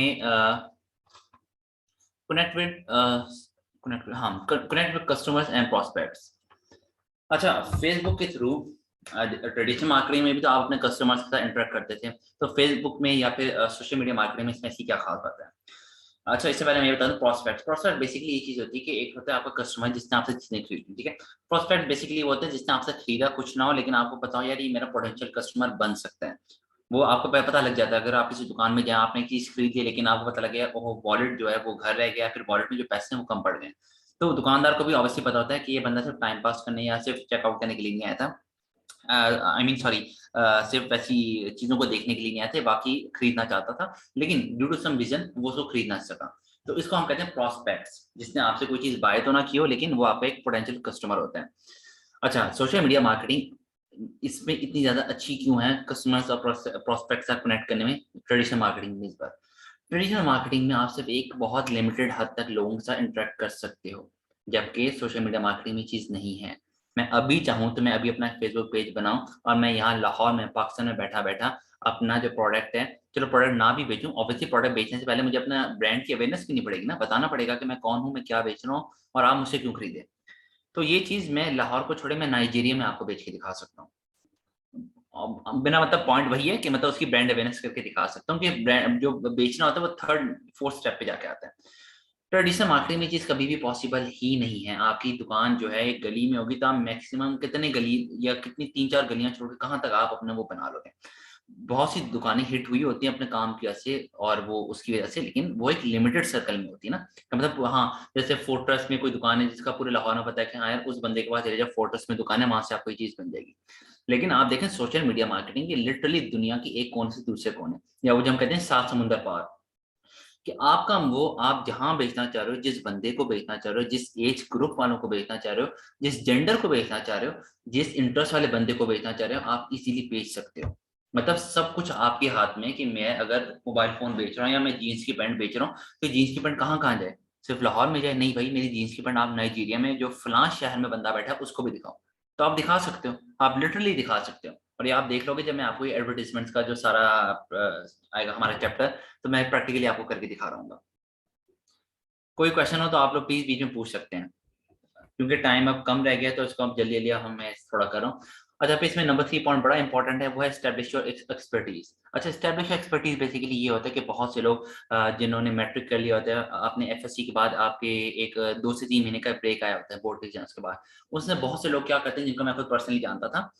connect with connect with customers and prospects. अच्छा, फेसबुक के थ्रू ट्रेडिशनल मार्केटिंग में भी तो आप अपने कस्टमर्स के साथ इंटरेक्ट करते थे, तो फेसबुक में या फिर सोशल मीडिया मार्केटिंग में इसमें ऐसी क्या खास बात है? अच्छा, इससे पहले मैं ये बता दूं, प्रोस्पेक्ट बेसिकली ये चीज होती है कि एक होता है आपका कस्टमर जिसने आपसे चीजें खरीदी, ठीक है। प्रोस्पेक्ट बेसिकली वो होता है जिसने आपसे खरीदा कुछ ना हो, लेकिन आपको पता हो यार ये मेरा पोटेंशियल कस्टमर बन सकता है। वो आपको पता लग जाता है, अगर आप किसी दुकान में जाए, आपने चीज खरीद ली लेकिन आपको पता लग गया ओह वॉलेट जो है वो घर रह गया, फिर वॉलेट में जो पैसे हैं वो कम पड़ गए, तो दुकानदार को भी ऑब्वियसली पता होता है कि ये बंदा सिर्फ टाइम पास करने या सिर्फ चेकआउट करने के लिए नहीं आया था, आई मीन सॉरी, सिर्फ ऐसी चीजों को देखने के लिए नहीं आए थे, बाकी खरीदना चाहता था, लेकिन ड्यू टू सम रीजन वो उसको खरीद ना सका। तो इसको हम कहते हैं प्रोस्पेक्ट्स, जिसने आपसे कोई चीज बाय तो ना की हो लेकिन वो आपका एक पोटेंशियल कस्टमर होता है। अच्छा, सोशल मीडिया मार्केटिंग इसमें इतनी ज्यादा अच्छी क्यों है कस्टमर्स और प्रोस्पेक्ट्स से कनेक्ट करने में ट्रेडिशनल मार्केटिंग में? इस बार ट्रेडिशनल मार्केटिंग में आप सिर्फ एक बहुत लिमिटेड हद तक लोगों के साथ इंटरेक्ट कर सकते हो, जबकि सोशल मीडिया मार्केटिंग में चीज नहीं है। मैं अभी चाहूँ तो मैं अभी अपना फेसबुक पेज बनाऊं और मैं यहाँ लाहौर में पाकिस्तान में बैठा बैठा अपना जो प्रोडक्ट है, चलो प्रोडक्ट ना भी बेचूं, ऑब्वियसली प्रोडक्ट बेचने से पहले मुझे अपना ब्रांड की अवेयरनेस करनी पड़ेगी ना, बताना पड़ेगा कि मैं कौन हूँ, मैं क्या बेच रहा हूँ और आप मुझसे क्यों खरीदे। तो ये चीज मैं लाहौर को छोड़े मैं नाइजीरिया में आपको बेच के दिखा सकता हूँ। बिना मतलब पॉइंट वही है कि मतलब उसकी ब्रांड अवेयरनेस करके दिखा सकता हूँ कि ब्रांड जो बेचना होता है वो थर्ड फोर्थ स्टेप पे जाके आता है। ट्रेडिशनल मार्केटिंग में चीज कभी भी पॉसिबल ही नहीं है। आपकी दुकान जो है एक गली में होगी तो आप मैक्सिमम कितने गली या कितनी 3-4 गलियां छोड़ के कहाँ तक आप अपने वो बना लोगे? बहुत सी दुकानें हिट हुई होती हैं अपने काम की वजह से और वो उसकी वजह से, लेकिन वो एक लिमिटेड सर्कल में होती है ना। तो मतलब हाँ, जैसे फोर्ट्रेस में कोई दुकान है जिसका पूरे लाहौर में पता है कि हाँ यार उस बंदे के पास चले जाओ, फोर्ट्रेस में दुकान है, वहां से आपको ये चीज बन जाएगी। लेकिन आप देखें सोशल मीडिया मार्केटिंग ये लिटरली दुनिया की एक कोने से दूसरे कोने, या वो जो हम कहते हैं 7 समुंदर पार, कि आपका वो आप जहां बेचना चाह रहे हो, जिस बंदे को बेचना चाह रहे हो, जिस एज ग्रुप वालों को बेचना चाह रहे हो, जिस जेंडर को बेचना चाह रहे हो, जिस इंटरेस्ट वाले बंदे को बेचना चाह रहे हो, आप इजीली बेच सकते हो। मतलब सब कुछ आपके हाथ में, कि मैं अगर मोबाइल फोन बेच रहा हूँ या मैं जीन्स की पैंट बेच रहा हूँ, तो जीन्स की पैंट कहाँ कहाँ जाए? सिर्फ लाहौर में जाए? नहीं भाई, मेरी जीन्स की पैंट आप नाइजीरिया में जो फलां शहर में बंदा बैठा है उसको भी दिखाओ, तो आप दिखा सकते हो, आप लिटरली दिखा सकते हो। और ये आप देख लोगे जब मैं आपको ये एडवर्टीजमेंट्स का जो सारा आएगा हमारा चैप्टर, तो मैं प्रैक्टिकली आपको करके दिखा रहा हूँ। कोई क्वेश्चन हो तो आप लोग प्लीज बीच में पूछ सकते हैं, क्योंकि टाइम अब कम रह गया तो इसको अब जल्दी जल्दी हम मैं थोड़ा कर रहा हूँ। अच्छा, फिर इसमें नंबर 3 पॉइंट बड़ा इंपॉर्टेंट है, वो है एस्टेब्लिश योर एक्सपर्टीज। अच्छा, एस्टेब्लिश एक्सपर्टीज बेसिकली ये होता है कि बहुत से लोग जिन्होंने मैट्रिक कर लिया होता है, अपने एफएससी के बाद आपके एक 2 से 3 महीने का ब्रेक आया होता है बोर्ड के एग्जाम्स के बाद, उसमें बहुत से लोग क्या करते हैं, जिनको मैं खुद पर्सनली जानता था,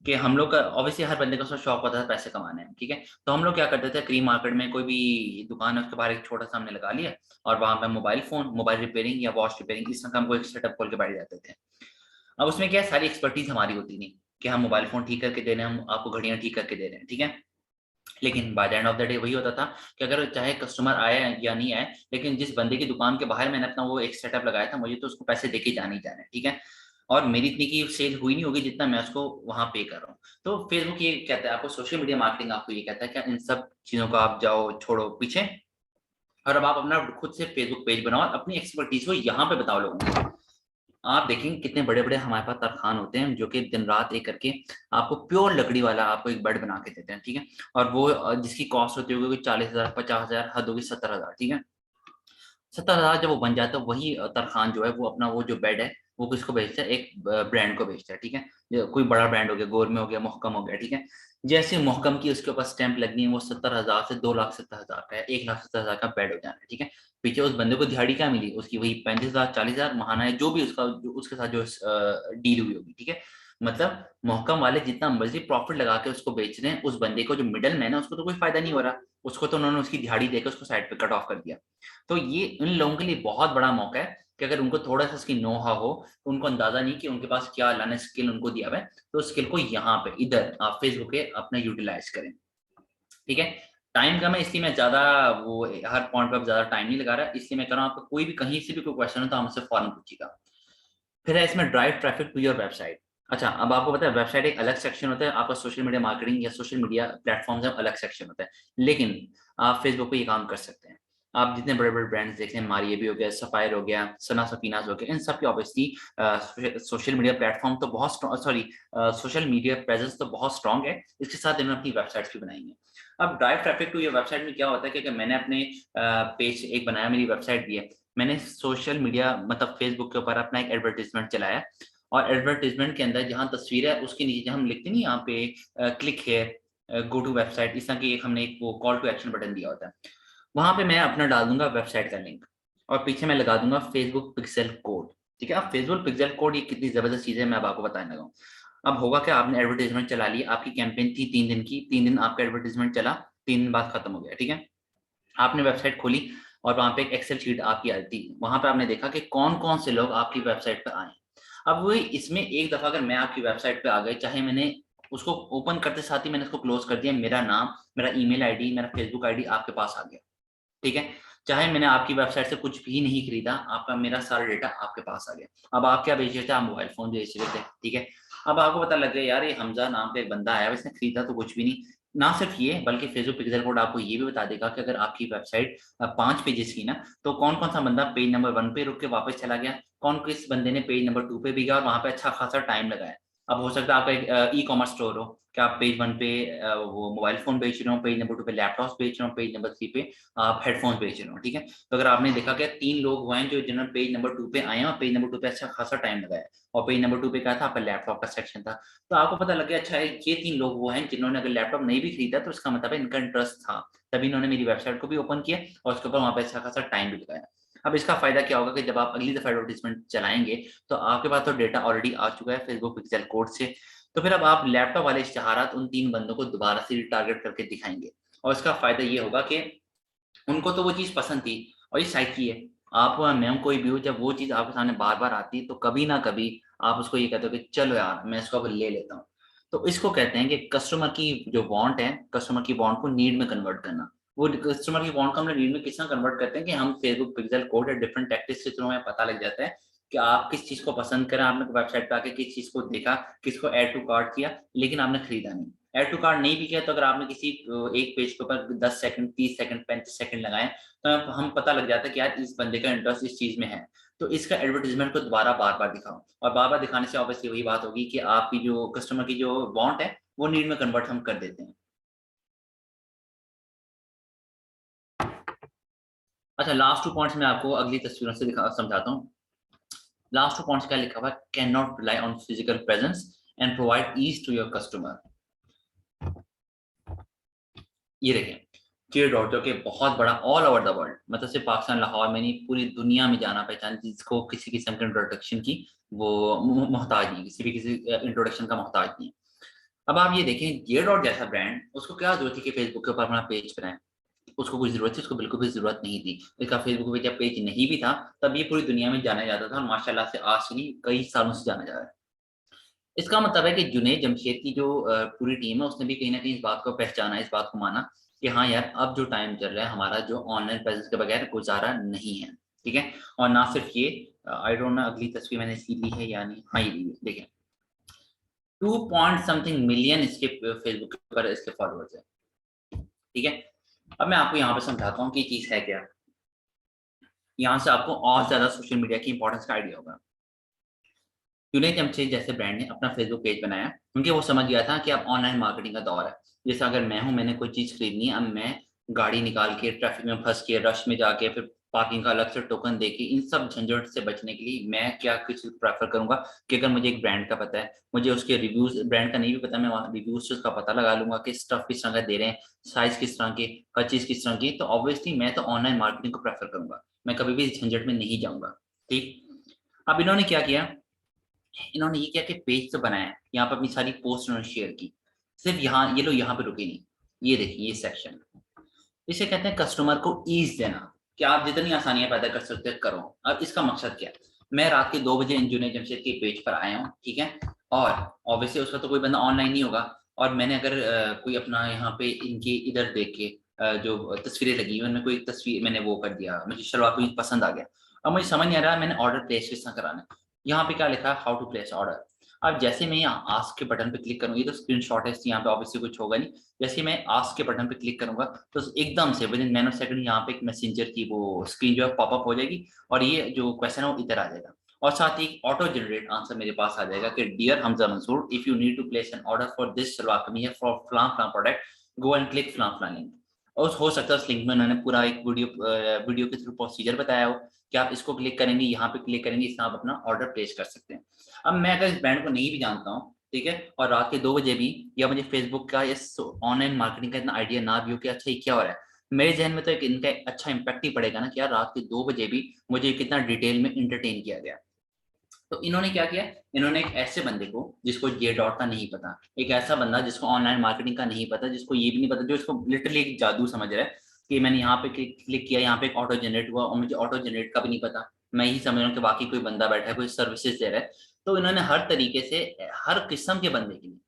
कि हम लोग का ऑब्वियसली हर बंदे का उसमें शौक होता है पैसे कमाने में, ठीक है। तो हम लोग क्या करते थे, क्री मार्केट में कोई भी दुकान है उसके बाहर एक छोटा सा हमने लगा लिया और वहां पे मोबाइल फोन, मोबाइल रिपेयरिंग या वॉच रिपेयरिंग, इस तरह का हम कोई सेटअप खोल के बैठ जाते थे। अब उसमें क्या है, सारी एक्सपर्टीज हमारी होती नहीं कि हम मोबाइल फोन ठीक करके दे रहे हैं, हम आपको घड़ियां ठीक करके दे रहे हैं, ठीक है। लेकिन by the end of the day वही होता था कि अगर चाहे कस्टमर आए या नहीं आए, लेकिन जिस बंदे की दुकान के बाहर मैंने अपना वो एक सेटअप लगाया था, मुझे तो उसको पैसे देके जाने ही जाने, ठीक है। और मेरी इतनी की सेल हुई नहीं होगी जितना मैं उसको वहां पे कर रहा हूँ। तो फेसबुक ये कहता है आपको, सोशल मीडिया मार्केटिंग आपको ये कहता है कि इन सब चीजों को आप जाओ छोड़ो पीछे, और अब आप अपना खुद से फेसबुक पेज बनाओ और अपनी एक्सपर्टीज को यहाँ पे बताओ लोगों को। आप देखेंगे कितने बड़े बड़े हमारे पास तरखान होते हैं जो कि दिन रात एक करके आपको प्योर लकड़ी वाला आपको एक बेड बना के देते हैं, ठीक है। और वो जिसकी कॉस्ट होती होगी 40,000, 50,000, हद होगी 70,000, ठीक है। 70,000 जब वो बन जाता है, वही तरखान जो है वो अपना वो जो बेड है वो किसको बेचता है, एक ब्रांड को बेचता है, ठीक है। कोई बड़ा ब्रांड हो गया, गोरमे हो गया, मोहकम हो गया, ठीक है। जैसे मोहकम की उसके ऊपर स्टैंप लगनी है, वो 70,000 से 2,70,000 का है, 1,70,000 का बेड हो जाना है, ठीक है। पीछे उस बंदे को दिहाड़ी क्या मिली उसकी, वही 35,000 40,000 महाना है, जो भी उसका जो उसके साथ जो डील हुई होगी, ठीक है। मतलब मोहकम वाले जितना मर्जी प्रॉफिट लगा के उसको बेच रहे हैं, उस बंदे को जो मिडल मैन है उसको तो कोई फायदा नहीं हो रहा, उसको तो उन्होंने उसकी दिहाड़ी देकर उसको साइड पे कट ऑफ कर दिया। तो ये इन लोगों के लिए बहुत बड़ा मौका है कि अगर उनको थोड़ा सा इसकी नो हाउ हो, तो उनको अंदाजा नहीं कि उनके पास क्या अल्लाह ने स्किल उनको दिया हुआ है, तो स्किल को यहाँ पे इधर आप फेसबुक पे अपना यूटिलाइज करें, ठीक है। टाइम कम है इसलिए मैं ज्यादा वो हर पॉइंट पर ज्यादा टाइम नहीं लगा रहा, इसलिए मैं कर रहा हूँ। आपका कोई भी कहीं से भी कोई क्वेश्चन हो तो हमसे फौरन पूछिएगा। फिर है इसमें drive traffic to your website. अच्छा, अब आपको पता है वेबसाइट एक अलग सेक्शन होता है, आपका सोशल मीडिया मार्केटिंग या सोशल मीडिया प्लेटफॉर्म का अलग सेक्शन होता है, लेकिन आप फेसबुक पे ये काम कर सकते हैं। आप जितने बड़े बड़े ब्रांड्स देख रहे हैं, मारिए भी हो गया, सफायर हो गया, सना सफीनाज हो गया, इन सब की ऑब्वियसली सोशल मीडिया प्लेटफॉर्म तो बहुत सॉरी सोशल मीडिया प्रेजेंस तो बहुत स्ट्रॉन्ग है, इसके साथ इन्होंने अपनी वेबसाइट्स भी बनाई हैं। अब drive traffic to your website में क्या होता है कि अगर मैंने अपने पेज एक बनाया, मेरी वेबसाइट भी है, मैंने सोशल मीडिया मतलब फेसबुक के ऊपर अपना एक एडवर्टीजमेंट चलाया, और एडवर्टीजमेंट के अंदर जहाँ तस्वीर है उसके नीचे जहाँ हम लिखते नहीं यहाँ पे click here go to website, इस तरह की एक हमने एक वो कॉल टू एक्शन बटन दिया होता है, वहां पे मैं अपना डाल दूंगा वेबसाइट का लिंक, और पीछे मैं लगा दूंगा फेसबुक पिक्सल कोड, ठीक है। अब फेसबुक पिक्सल कोड ये कितनी जबरदस्त चीज है मैं अब आपको बताने लगा हूँ। अब होगा क्या, आपने एडवर्टीजमेंट चला ली, आपकी कैंपेन थी 3 दिन की, 3 दिन आपका एडवर्टीजमेंट चला, 3 दिन बाद खत्म हो गया, ठीक है। आपने वेबसाइट खोली और वहां पे एक एक्सेल शीट आपकी आई थी, वहां पे आपने देखा कि कौन कौन से लोग आपकी वेबसाइट पे आए। अब वो इसमें एक दफा अगर मैं आपकी वेबसाइट पे आ गए, चाहे मैंने उसको ओपन करते साथ ही मैंने उसको क्लोज कर दिया, मेरा नाम, मेरा ईमेल आईडी, मेरा फेसबुक आईडी आपके पास आ गया, ठीक है। चाहे मैंने आपकी वेबसाइट से कुछ भी नहीं खरीदा, आपका मेरा सारा डेटा आपके पास आ गया। अब आप क्या बेच रहे थे, आप मोबाइल फोन बेच रहे थे, ठीक है। अब आपको पता लग गया यार ये हमजा नाम का एक बंदा आया, इसने खरीदा तो कुछ भी नहीं। ना सिर्फ ये बल्कि फेसबुक पिक्सल कोड आपको ये भी बता देगा कि अगर आपकी वेबसाइट 5 पेजेस की ना, तो कौन कौन सा बंदा पेज नंबर 1 पे रुक के वापस चला गया, कौन किस बंदे ने पेज नंबर 2 पे भी गया और वहां पे अच्छा खासा टाइम लगाया। अब हो सकता है आपका एक ई कॉमर्स स्टोर हो, कि आप पेज 1 पे वो मोबाइल फोन बेच रहे हो, पेज नंबर 2 पे लैपटॉप बेच रहे हो, पेज नंबर 3 पे आप हेडफोन्स बेच रहे हो, ठीक है। तो अगर आपने देखा कि 3 लोग हुए हैं जो जिन्होंने पेज नंबर 2 पे आए हैं और पेज नंबर 2 पे अच्छा खासा टाइम लगाया, और पेज नंबर 2 पे क्या था, आपका लैपटॉप का सेक्शन था, तो आपको पता लग गया अच्छा ये 3 लोग वो हैं जिन्होंने अगर लैपटॉप नहीं भी खरीदा तो इसका मतलब है इनका इंटरेस्ट था, तभी इन्होंने मेरी वेबसाइट को भी ओपन किया और उसके ऊपर वहां पे अच्छा खासा टाइम भी लगाया। अब इसका फायदा क्या होगा कि जब आप अगली दफा एडवर्टीजमेंट चलाएंगे तो आपके पास तो डेटा ऑलरेडी आ चुका है फेसबुक पिक्सल कोड से, तो फिर अब आप लैपटॉप वाले इश्तेहारात उन 3 बंदों को दोबारा से टारगेट करके दिखाएंगे, और इसका फायदा ये होगा कि उनको तो वो चीज पसंद थी, और ये साइकी है, आप मैं हूं कोई भी हो, जब वो चीज आपके सामने बार बार आती है तो कभी ना कभी आप उसको ये कहते हो कि चलो यार मैं इसको अब ले लेता हूँ। तो इसको कहते हैं कि कस्टमर की जो वांट है, कस्टमर की वांट को नीड में कन्वर्ट करना। वो कस्टमर की वांट को हम नीड में किस तरह कन्वर्ट करते हैं कि हम फेसबुक पिक्सल कोड या डिफरेंट टैक्टिक्स के थ्रू हमें पता लग जाता है कि आप किस चीज को पसंद करें, आपने वेबसाइट पे आके किस चीज को देखा, किसको ऐड टू कार्ट किया, लेकिन आपने खरीदा नहीं। ऐड टू कार्ट नहीं भी किया तो अगर आपने किसी एक पेज के ऊपर 10 सेकंड, 30 सेकंड, 35 सेकंड लगाए, तो हम पता लग जाता है कि यार इस बंदे का इंटरेस्ट इस चीज में है, तो इसका एडवर्टीजमेंट को दोबारा बार बार दिखाओ, और बार बार दिखाने से ऑब्वियसली वही बात होगी कि आपकी जो कस्टमर की जो वांट है वो नीड में कन्वर्ट हम कर देते हैं। अच्छा, लास्ट 2 पॉइंट्स मैं आपको अगली तस्वीरों से समझाता हूँ। लास्ट 2 पॉइंट्स क्या लिखा हुआ है, can not rely on physical presence and provide ease to your customer. ये देखें, चियर्ड ऑटो के बहुत बड़ा ऑल ओवर द वर्ल्ड, मतलब सिर्फ पाकिस्तान लाहौर में नहीं पूरी दुनिया में जाना पहचान, जिसको किसी किस्म के इंट्रोडक्शन की वो मोहताज नहीं, किसी भी किसी इंट्रोडक्शन का मोहताज नहीं। अब आप ये देखें, जियो डॉट जैसा ब्रांड, उसको क्या जरूरत थी कि फेसबुक के ऊपर अपना पेज बनाए, उसको कोई जरूरत थी, उसको बिल्कुल भी जरूरत नहीं थी। इसका फेसबुक पे जब पेज नहीं भी था तब ये पूरी दुनिया में जाना जाता था, और माशाल्लाह से आज से नहीं कई सालों से जाना जा रहा है। इसका मतलब है कि जुनैद जमशेद की जो पूरी टीम है उसने भी कहीं ना कहीं इस बात को पहचाना, इस बात को माना कि हाँ यार अब जो टाइम चल रहा है हमारा जो ऑनलाइन प्रेजेंस के बगैर गुजारा नहीं है, ठीक है। और ना सिर्फ ये, आई डोंट नो अगली तस्वीर मैंने इसकी ली है या नहीं, हाँ ये ली है, देखें 2 पॉइंट समथिंग मिलियन इसके फेसबुक के ऊपर इसके फॉलोअर्स है, ठीक है। अब मैं आपको यहाँ पे समझाता हूँ कि चीज है क्या, यहाँ से आपको और ज्यादा सोशल मीडिया की इंपॉर्टेंस का आइडिया होगा। यूनिक जमशेद जैसे ब्रांड ने अपना फेसबुक पेज बनाया क्योंकि वो समझ गया था कि अब ऑनलाइन मार्केटिंग का दौर है। जैसे अगर मैं हूं, मैंने कोई चीज खरीदनी है, अब मैं गाड़ी निकाल के ट्रैफिक में फंस के रश में जाके फिर पार्किंग का अलग से टोकन देके, इन सब झंझट से बचने के लिए मैं क्या कुछ प्रेफर करूंगा कि अगर मुझे एक ब्रांड का पता है, मुझे उसके रिव्यूज, ब्रांड का नहीं भी पता, मैं वहाँ रिव्यूज से उसका पता लगा लूंगा कि स्टफ किस तरह का दे रहे हैं, साइज किस तरह की, हर चीज किस तरह की, तो ऑब्वियसली मैं तो ऑनलाइन मार्केटिंग को प्रेफर करूंगा, मैं कभी भी इस झंझट में नहीं जाऊंगा। ठीक। अब इन्होंने क्या किया, इन्होंने ये किया कि पेज तो बनाया, यहाँ पर अपनी सारी पोस्ट उन्होंने शेयर की, सिर्फ यहाँ ये लोग यहाँ पे रुके नहीं, ये देखिए ये सेक्शन, इसे कहते हैं कस्टमर को ईज देना, कि आप जितनी आसानियां पैदा कर सकते हैं करो। अब इसका मकसद क्या है, मैं रात के 2 बजे इंजूनियर जमशेद के पेज पर आया हूँ, ठीक है, और ऑब्वियसली उसका तो कोई बंदा ऑनलाइन नहीं होगा, और मैंने अगर कोई अपना यहाँ पे इनके इधर देख के जो तस्वीरें लगी हुई, उनमें कोई तस्वीर मैंने वो कर दिया, मुझे शलवार कोई पसंद आ गया, अब मुझे समझ नहीं आ रहा मैंने ऑर्डर प्लेस किस तरह कराना है, यहाँ पे क्या लिखा है, हाउ टू प्लेस ऑर्डर। अब जैसे मैं यहाँ आस्क के बटन पे क्लिक करूँ, ये तो स्क्रीनशॉट है, यहाँ पे ऑब्वियसली कुछ होगा नहीं, जैसे मैं आस्क के बटन पे क्लिक करूंगा तो एकदम से विद इन नैनो सेकंड यहाँ पे एक मैसेंजर की वो स्क्रीन जो है पॉपअप हो जाएगी, और ये जो क्वेश्चन है वो इधर आ जाएगा, और साथ ही ऑटो जनरेट आंसर मेरे पास आ जाएगा कि dear Hamza Mansoor, if you need to place an order for this salwar kameez for फलां फलां प्रोडक्ट, गो एंड क्लिक फलां फलां लिंक। और हो सकता है उस लिंक में उन्होंने पूरा एक वीडियो के थ्रू प्रोसीजर बताया हो कि आप इसको क्लिक करेंगे, यहाँ पे क्लिक करेंगे, इससे आप अपना ऑर्डर प्लेस कर सकते हैं। अब मैं अगर इस ब्रांड को नहीं भी जानता हूँ, ठीक है, और रात के 2 बजे भी, या मुझे फेसबुक का या ऑनलाइन मार्केटिंग का इतना आइडिया ना भी हो कि अच्छा ये क्या हो रहा है, मेरे जहन में तो एक इनका अच्छा इम्पैक्ट ही पड़ेगा ना कि यार रात के 2 बजे भी मुझे कितना डिटेल में इंटरटेन किया गया। तो इन्होंने क्या किया, इन्होंने एक ऐसे बंदे को जिसको ये डॉट का नहीं पता, एक ऐसा बंदा जिसको ऑनलाइन मार्केटिंग का नहीं पता, जिसको ये भी नहीं पता, जो इसको लिटरली एक जादू समझ रहा है कि मैंने यहाँ पे क्लिक किया, यहाँ पे एक ऑटो जनरेट हुआ, और मुझे ऑटो जनरेट का भी नहीं पता, मैं ही समझ रहा हूँ कि बाकी कोई बंदा बैठा है, कोई सर्विसेज दे रहा है। तो इन्होंने हर तरीके से हर किस्म के बंदे के लिए,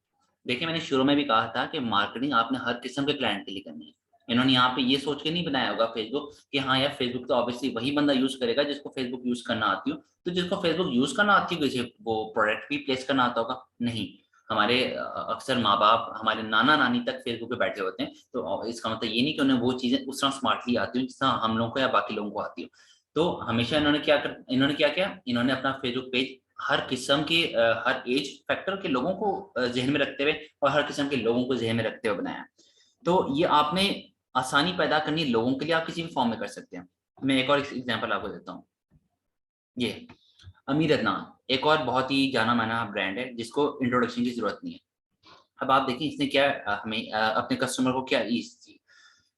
देखिए मैंने शुरू में भी कहा था कि मार्केटिंग आपने हर किस्म के क्लाइंट के लिए करनी है। इन्होंने यहाँ पे ये सोच के नहीं बनाया होगा फेसबुक कि हाँ यार फेसबुक तो ऑब्वियसली वही बंदा यूज करेगा जिसको फेसबुक यूज करना आती हो, तो जिसको फेसबुक यूज करना आती है किसी वो प्रोडक्ट भी प्लेस करना आता होगा, नहीं। हमारे अक्सर माँ बाप, हमारे नाना नानी तक फेसबुक पे बैठे होते हैं, तो इसका मतलब ये नहीं कि उन्हें वो चीजें उस तरह स्मार्टली आती हो जिस तरह हम लोगों को या बाकी लोगों को आती हो। तो हमेशा इन्होंने क्या किया, इन्होंने अपना फेसबुक पेज हर किस्म के हर एज फैक्टर के लोगों को जहन में रखते हुए, और हर किस्म के लोगों को जहन में रखते हुए बनाया। तो ये आपने आसानी पैदा करनी लोगों के लिए, आप किसी भी फॉर्म में कर सकते हैं। मैं एक और एग्जांपल आपको देता हूँ, ये अमीर अदनान एक और बहुत ही जाना माना ब्रांड है जिसको इंट्रोडक्शन की जरूरत नहीं है। अब आप देखिए इसने क्या हमें अपने कस्टमर को क्या ईज दी,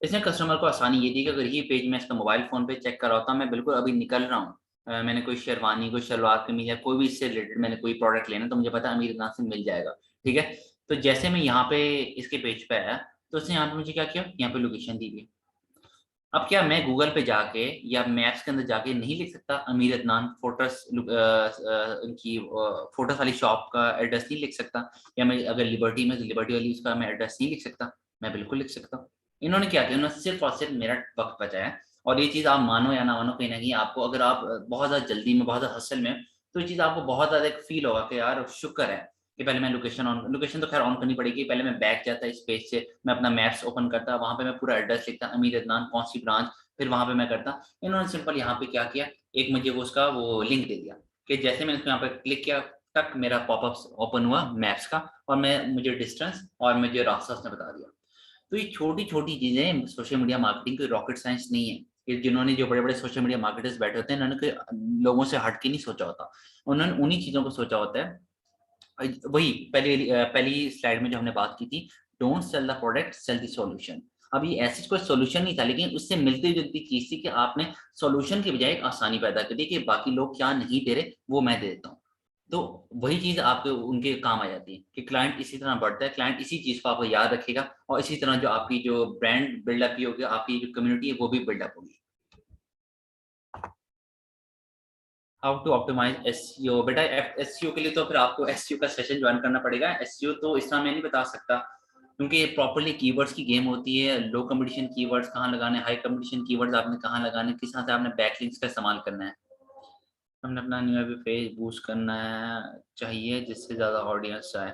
इसने कस्टमर को आसानी ये दी कि अगर ये पेज मैं इसका मोबाइल फोन पे चेक कर रहा होता, मैं बिल्कुल अभी निकल रहा हूँ, मैंने कोई शेरवानी, कोई शलवार कमीज या कोई भी इससे रिलेटेड मैंने कोई प्रोडक्ट लेना, तो मुझे पता है अमीर अदनान से मिल जाएगा, ठीक है। तो जैसे मैं यहाँ पे इसके पेज पे आया, तो उसने यहाँ पे मुझे क्या किया, यहाँ पे लोकेशन दी हुई। अब क्या मैं गूगल पे जाके या मैप्स के अंदर जाके नहीं लिख सकता अमीर अदनान फोटोस की फोटोस वाली शॉप का एड्रेस नहीं लिख सकता, या मैं अगर लिबर्टी में तो लिबर्टी वाली उसका मैं एड्रेस नहीं लिख सकता, मैं बिल्कुल लिख सकता हूँ। इन्होंने क्या किया, उन्होंने सिर्फ और सिर्फ मेरा वक्त बचाया। और ये चीज़ आप मानो या ना मानो, कहीं ना कहीं आपको, अगर आप बहुत ज़्यादा जल्दी में, बहुत ज़्यादा हसल में हो, तो ये चीज़ आपको बहुत ज़्यादा एक फील होगा कि यार शुक्र है कि पहले मैं लोकेशन तो खैर ऑन करनी पड़ेगी, पहले मैं बैक जाता इस पेज से, मैं अपना मैप्स ओपन करता, वहाँ पे मैं पूरा एड्रेस लिखता, अमीर अदनान कौन सी ब्रांच, फिर वहां पे मैं करता। इन्होंने सिंपल यहाँ पे क्या किया, एक मुझे वो उसका वो लिंक दे दिया कि जैसे मैंने यहाँ पे क्लिक किया, तक मेरा पॉपअप ओपन हुआ मैप्स का, और मुझे डिस्टेंस और मुझे रास्ता उसने बता दिया। तो ये छोटी छोटी चीजें सोशल मीडिया मार्केटिंग की रॉकेट साइंस नहीं है, कि जिन्होंने जो बड़े बड़े सोशल मीडिया मार्केटर्स बैठे होते हैं, इन्होंने लोगों से हट के नहीं सोचा होता, उन्होंने उन्हीं चीजों को सोचा होता है। वही पहली स्लाइड में जो हमने बात की थी, don't sell the product, sell the solution. अब ये ऐसी कोई सॉल्यूशन नहीं था, लेकिन उससे मिलती जुलती चीज थी कि आपने सॉल्यूशन की बजाय एक आसानी पैदा कर दी कि बाकी लोग क्या नहीं दे रहे वो मैं दे देता हूँ। तो वही चीज आपके उनके काम आ जाती है कि क्लाइंट इसी तरह बढ़ता है, क्लाइंट इसी चीज को आपको याद रखेगा, और इसी तरह जो आपकी जो ब्रांड बिल्डअप की होगी, आपकी जो कम्युनिटी है वो भी बिल्डअप होगी। हाउ टू ऑप्टिमाइज एसईओ, बेटा एसईओ के लिए तो फिर आपको एसईओ का सेशन ज्वाइन करना पड़ेगा। एसईओ तो इस तरह मैं नहीं बता सकता, क्योंकि ये प्रॉपर्ली कीवर्ड्स की गेम होती है, लो कंपटीशन कीवर्ड्स कहाँ लगाने, हाई कंपटीशन कीवर्ड्स आपने कहाँ लगाने, किस तरह से आपने बैकलिंक्स का इस्तेमाल करना है। हमने अपना न्यू पेज बूस्ट करना है चाहिए जिससे ज्यादा ऑडियंस आए।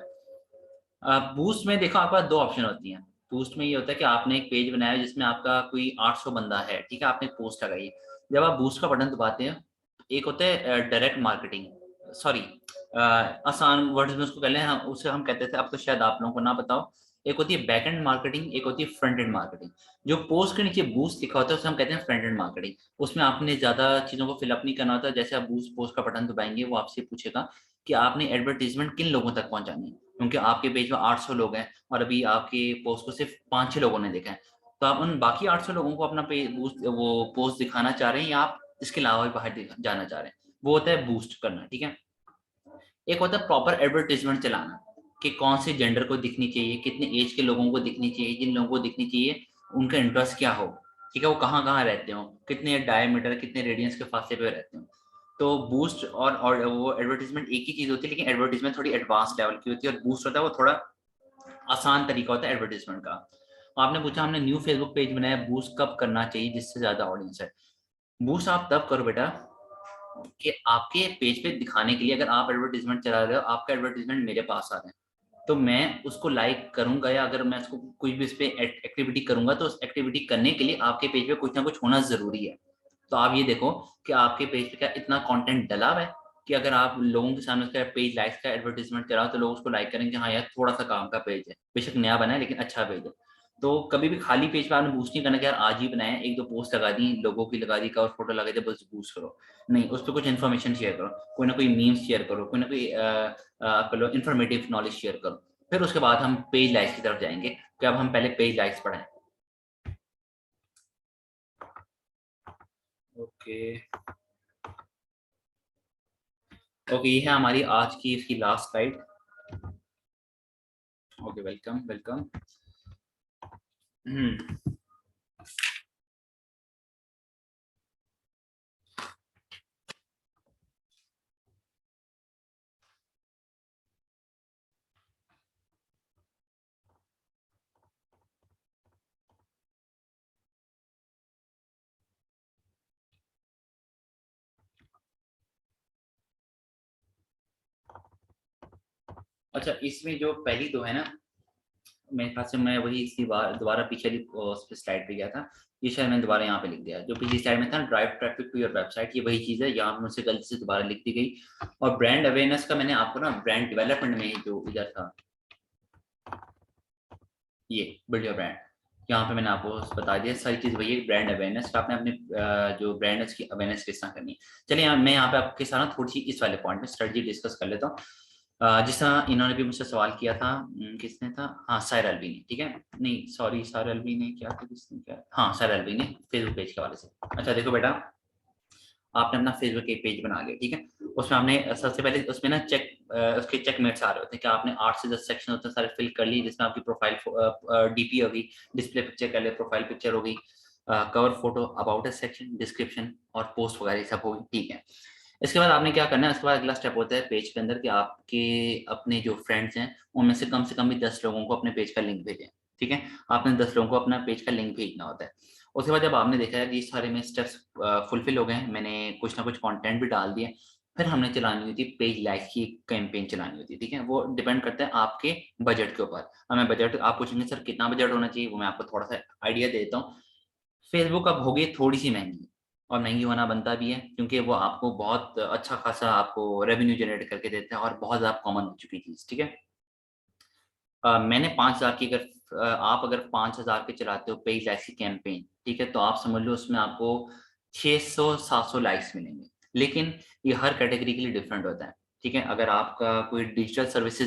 बूस्ट में देखो आपके पास दो ऑप्शन होती हैं। बूस्ट में ये होता है कि आपने एक पेज बनाया है जिसमें आपका कोई 800 बंदा है, ठीक है, आपने एक पोस्ट लगाई है। जब आप बूस्ट का बटन दबाते हैं, एक होता है डायरेक्ट मार्केटिंग, सॉरी आसान वर्ड्स में उसको कह लें, हम उसे हम कहते थे, अब तो शायद आप लोगों को ना बताओ, एक होती है बैक एंड मार्केटिंग, एक होती है फ्रंट एंड मार्केटिंग। जो पोस्ट के नीचे बूस्ट लिखा होता है उसे हम कहते हैं फ्रंट एंड मार्केटिंग। उसमें आपने ज्यादा चीजों को फिलअप नहीं करना होता। जैसे आप बूस्ट पोस्ट का बटन दबाएंगे, वो आपसे पूछेगा कि आपने एडवर्टीजमेंट किन लोगों तक पहुंचानी है, क्योंकि आपके पेज में 800 लोग हैं और अभी आपके पोस्ट को सिर्फ 5-6 लोगों ने देखा है। तो आप उन बाकी 800 लोगों को अपना पेज बूस्ट वो पोस्ट दिखाना चाह रहे हैं, या आप इसके अलावा भी बाहर जाना चाह रहे हैं, वो होता है बूस्ट करना। ठीक है। एक होता है प्रॉपर एडवर्टीजमेंट चलाना, कि कौन से जेंडर को दिखनी चाहिए, कितने एज के लोगों को दिखनी चाहिए, जिन लोगों को दिखनी चाहिए उनका इंटरेस्ट क्या हो, ठीक है, वो कहाँ कहाँ रहते हो, कितने डायमीटर कितने रेडियंस के फासले पे रहते हो। तो बूस्ट और वो एडवर्टीजमेंट एक ही चीज होती है, लेकिन एडवर्टीजमेंट थोड़ी एडवांस लेवल की होती है, और बूस्ट होता है वो थोड़ा आसान तरीका होता है एडवर्टीजमेंट का। आपने पूछा हमने न्यू फेसबुक पेज बनाया, बूस्ट कब करना चाहिए जिससे ज्यादा ऑडियंस है। बूस्ट आप तब करो बेटा कि आपके पेज पे दिखाने के लिए, अगर आप एडवर्टीजमेंट चला रहे हो, आपका एडवर्टीजमेंट मेरे पास आ रहा है, तो मैं उसको लाइक करूंगा, या अगर मैं उसको कोई भी इस पे एक्टिविटी करूंगा, तो उस एक्टिविटी करने के लिए आपके पेज पे कुछ ना कुछ होना जरूरी है। तो आप ये देखो कि आपके पेज पे क्या इतना कंटेंट डला हुआ है कि अगर आप लोगों के सामने उसका पेज लाइक्स का एडवर्टीजमेंट कराओ तो लोग उसको लाइक करेंगे, हाँ यार थोड़ा सा काम का पेज है, बेशक नया बना है लेकिन अच्छा पेज है। तो कभी भी खाली पेज पे आपने बूस्ट नहीं करना कि यार आज ही बनाया, एक दो पोस्ट लगा दी, लोगों की लगा दी, कवर फोटो लगा दी, बस बूस्ट करो। नहीं, उस पर कुछ इन्फॉर्मेशन शेयर करो, कोई ना कोई मीम्स शेयर करो, कोई ना कोई इन्फॉर्मेटिव नॉलेज शेयर करो। फिर उसके बाद हम पेज लाइक्स की तरफ जाएंगे कि अब हम पहले पेज लाइक्स पढ़ाएं। ओके ओके, ये है हमारी आज की इसकी last slide. Okay, welcome welcome. अच्छा, इसमें जो पहली दो है ना, मेरे ख्याल से मैं वही इसी बार दोबारा पिछली उस पे स्लाइड पे गया था, ये शायद मैंने दोबारा यहाँ पे लिख दिया। जो पिछली स्लाइड में था drive traffic to your website, ये वही चीज है, यहाँ मुझसे गलती से दोबारा लिख दी गई। और ब्रांड अवेयरनेस का मैंने आपको ना ब्रांड डेवलपमेंट में जो इधर था, ये बिल्ड योर ब्रांड, यहाँ पे मैंने आपको बता दिया सारी चीज वही है। ब्रांड अवेयरनेस आपने अपने जो ब्रांड है उसकी अवेयरनेस किस तरह करनी है। चलिए मैं यहाँ पे आपके साथ थोड़ी सी इस वाले पॉइंट में स्ट्रेटजी डिस्कस कर लेता हूँ। जिस तरह इन्होंने भी मुझसे सवाल किया था, किसने था, हाँ सायर अलवी ने, ठीक है, नहीं सॉरी सायर अलवी ने क्या था, किसने क्या, हाँ सायर अलवी ने फेसबुक पेज के हवाले से। अच्छा देखो बेटा, आपने अपना फेसबुक एक पेज बना लिया, ठीक है, उसमें आपने सबसे पहले उसमें ना उसके चेकमेट्स आ रहे होते हैं कि आपने 8 से 10 सेक्शन होते हैं सारे फिल कर लिए, जिसमें आपकी प्रोफाइल डीपी होगी, डिस्प्ले पिक्चर कर ले, प्रोफाइल पिक्चर होगी, cover photo, about a section, description और पोस्ट वगैरह सब होगी, ठीक है। इसके बाद आपने क्या करना है, उसके बाद अगला स्टेप होता है पेज के अंदर कि आपके अपने जो फ्रेंड्स हैं उनमें से कम भी 10 लोगों को अपने पेज का लिंक भेजें, ठीक है। आपने 10 लोगों को अपना पेज का लिंक भेजना होता है। उसके बाद जब आपने देखा है कि सारे में स्टेप्स फुलफिल हो गए हैं, मैंने कुछ ना कुछ कंटेंट भी डाल दिए, फिर हमने चलानी होती है पेज लाइक की कैंपेन चलानी होती है, ठीक है। वो डिपेंड करता है आपके बजट के ऊपर। हमें बजट आप पूछेंगे सर कितना बजट होना चाहिए, वो मैं आपको थोड़ा सा आइडिया देता हूँ। फेसबुक अब हो गई थोड़ी सी महंगी, और महंगी होना बनता भी है, क्योंकि वो आपको बहुत अच्छा खासा आपको रेवेन्यू जनरेट करके देता है, और बहुत ज़्यादा कॉमन हो चुकी चीज़, ठीक है। मैंने 5,000 की अगर आप अगर 5,000 के चलाते हो पेज लाइक्स की कैंपेन, ठीक है, तो आप समझ लो उसमें आपको 600-700 लाइक्स मिलेंगे। लेकिन ये हर कैटेगरी के लिए डिफरेंट होता है, ठीक है। अगर आपका कोई डिजिटल सर्विसेज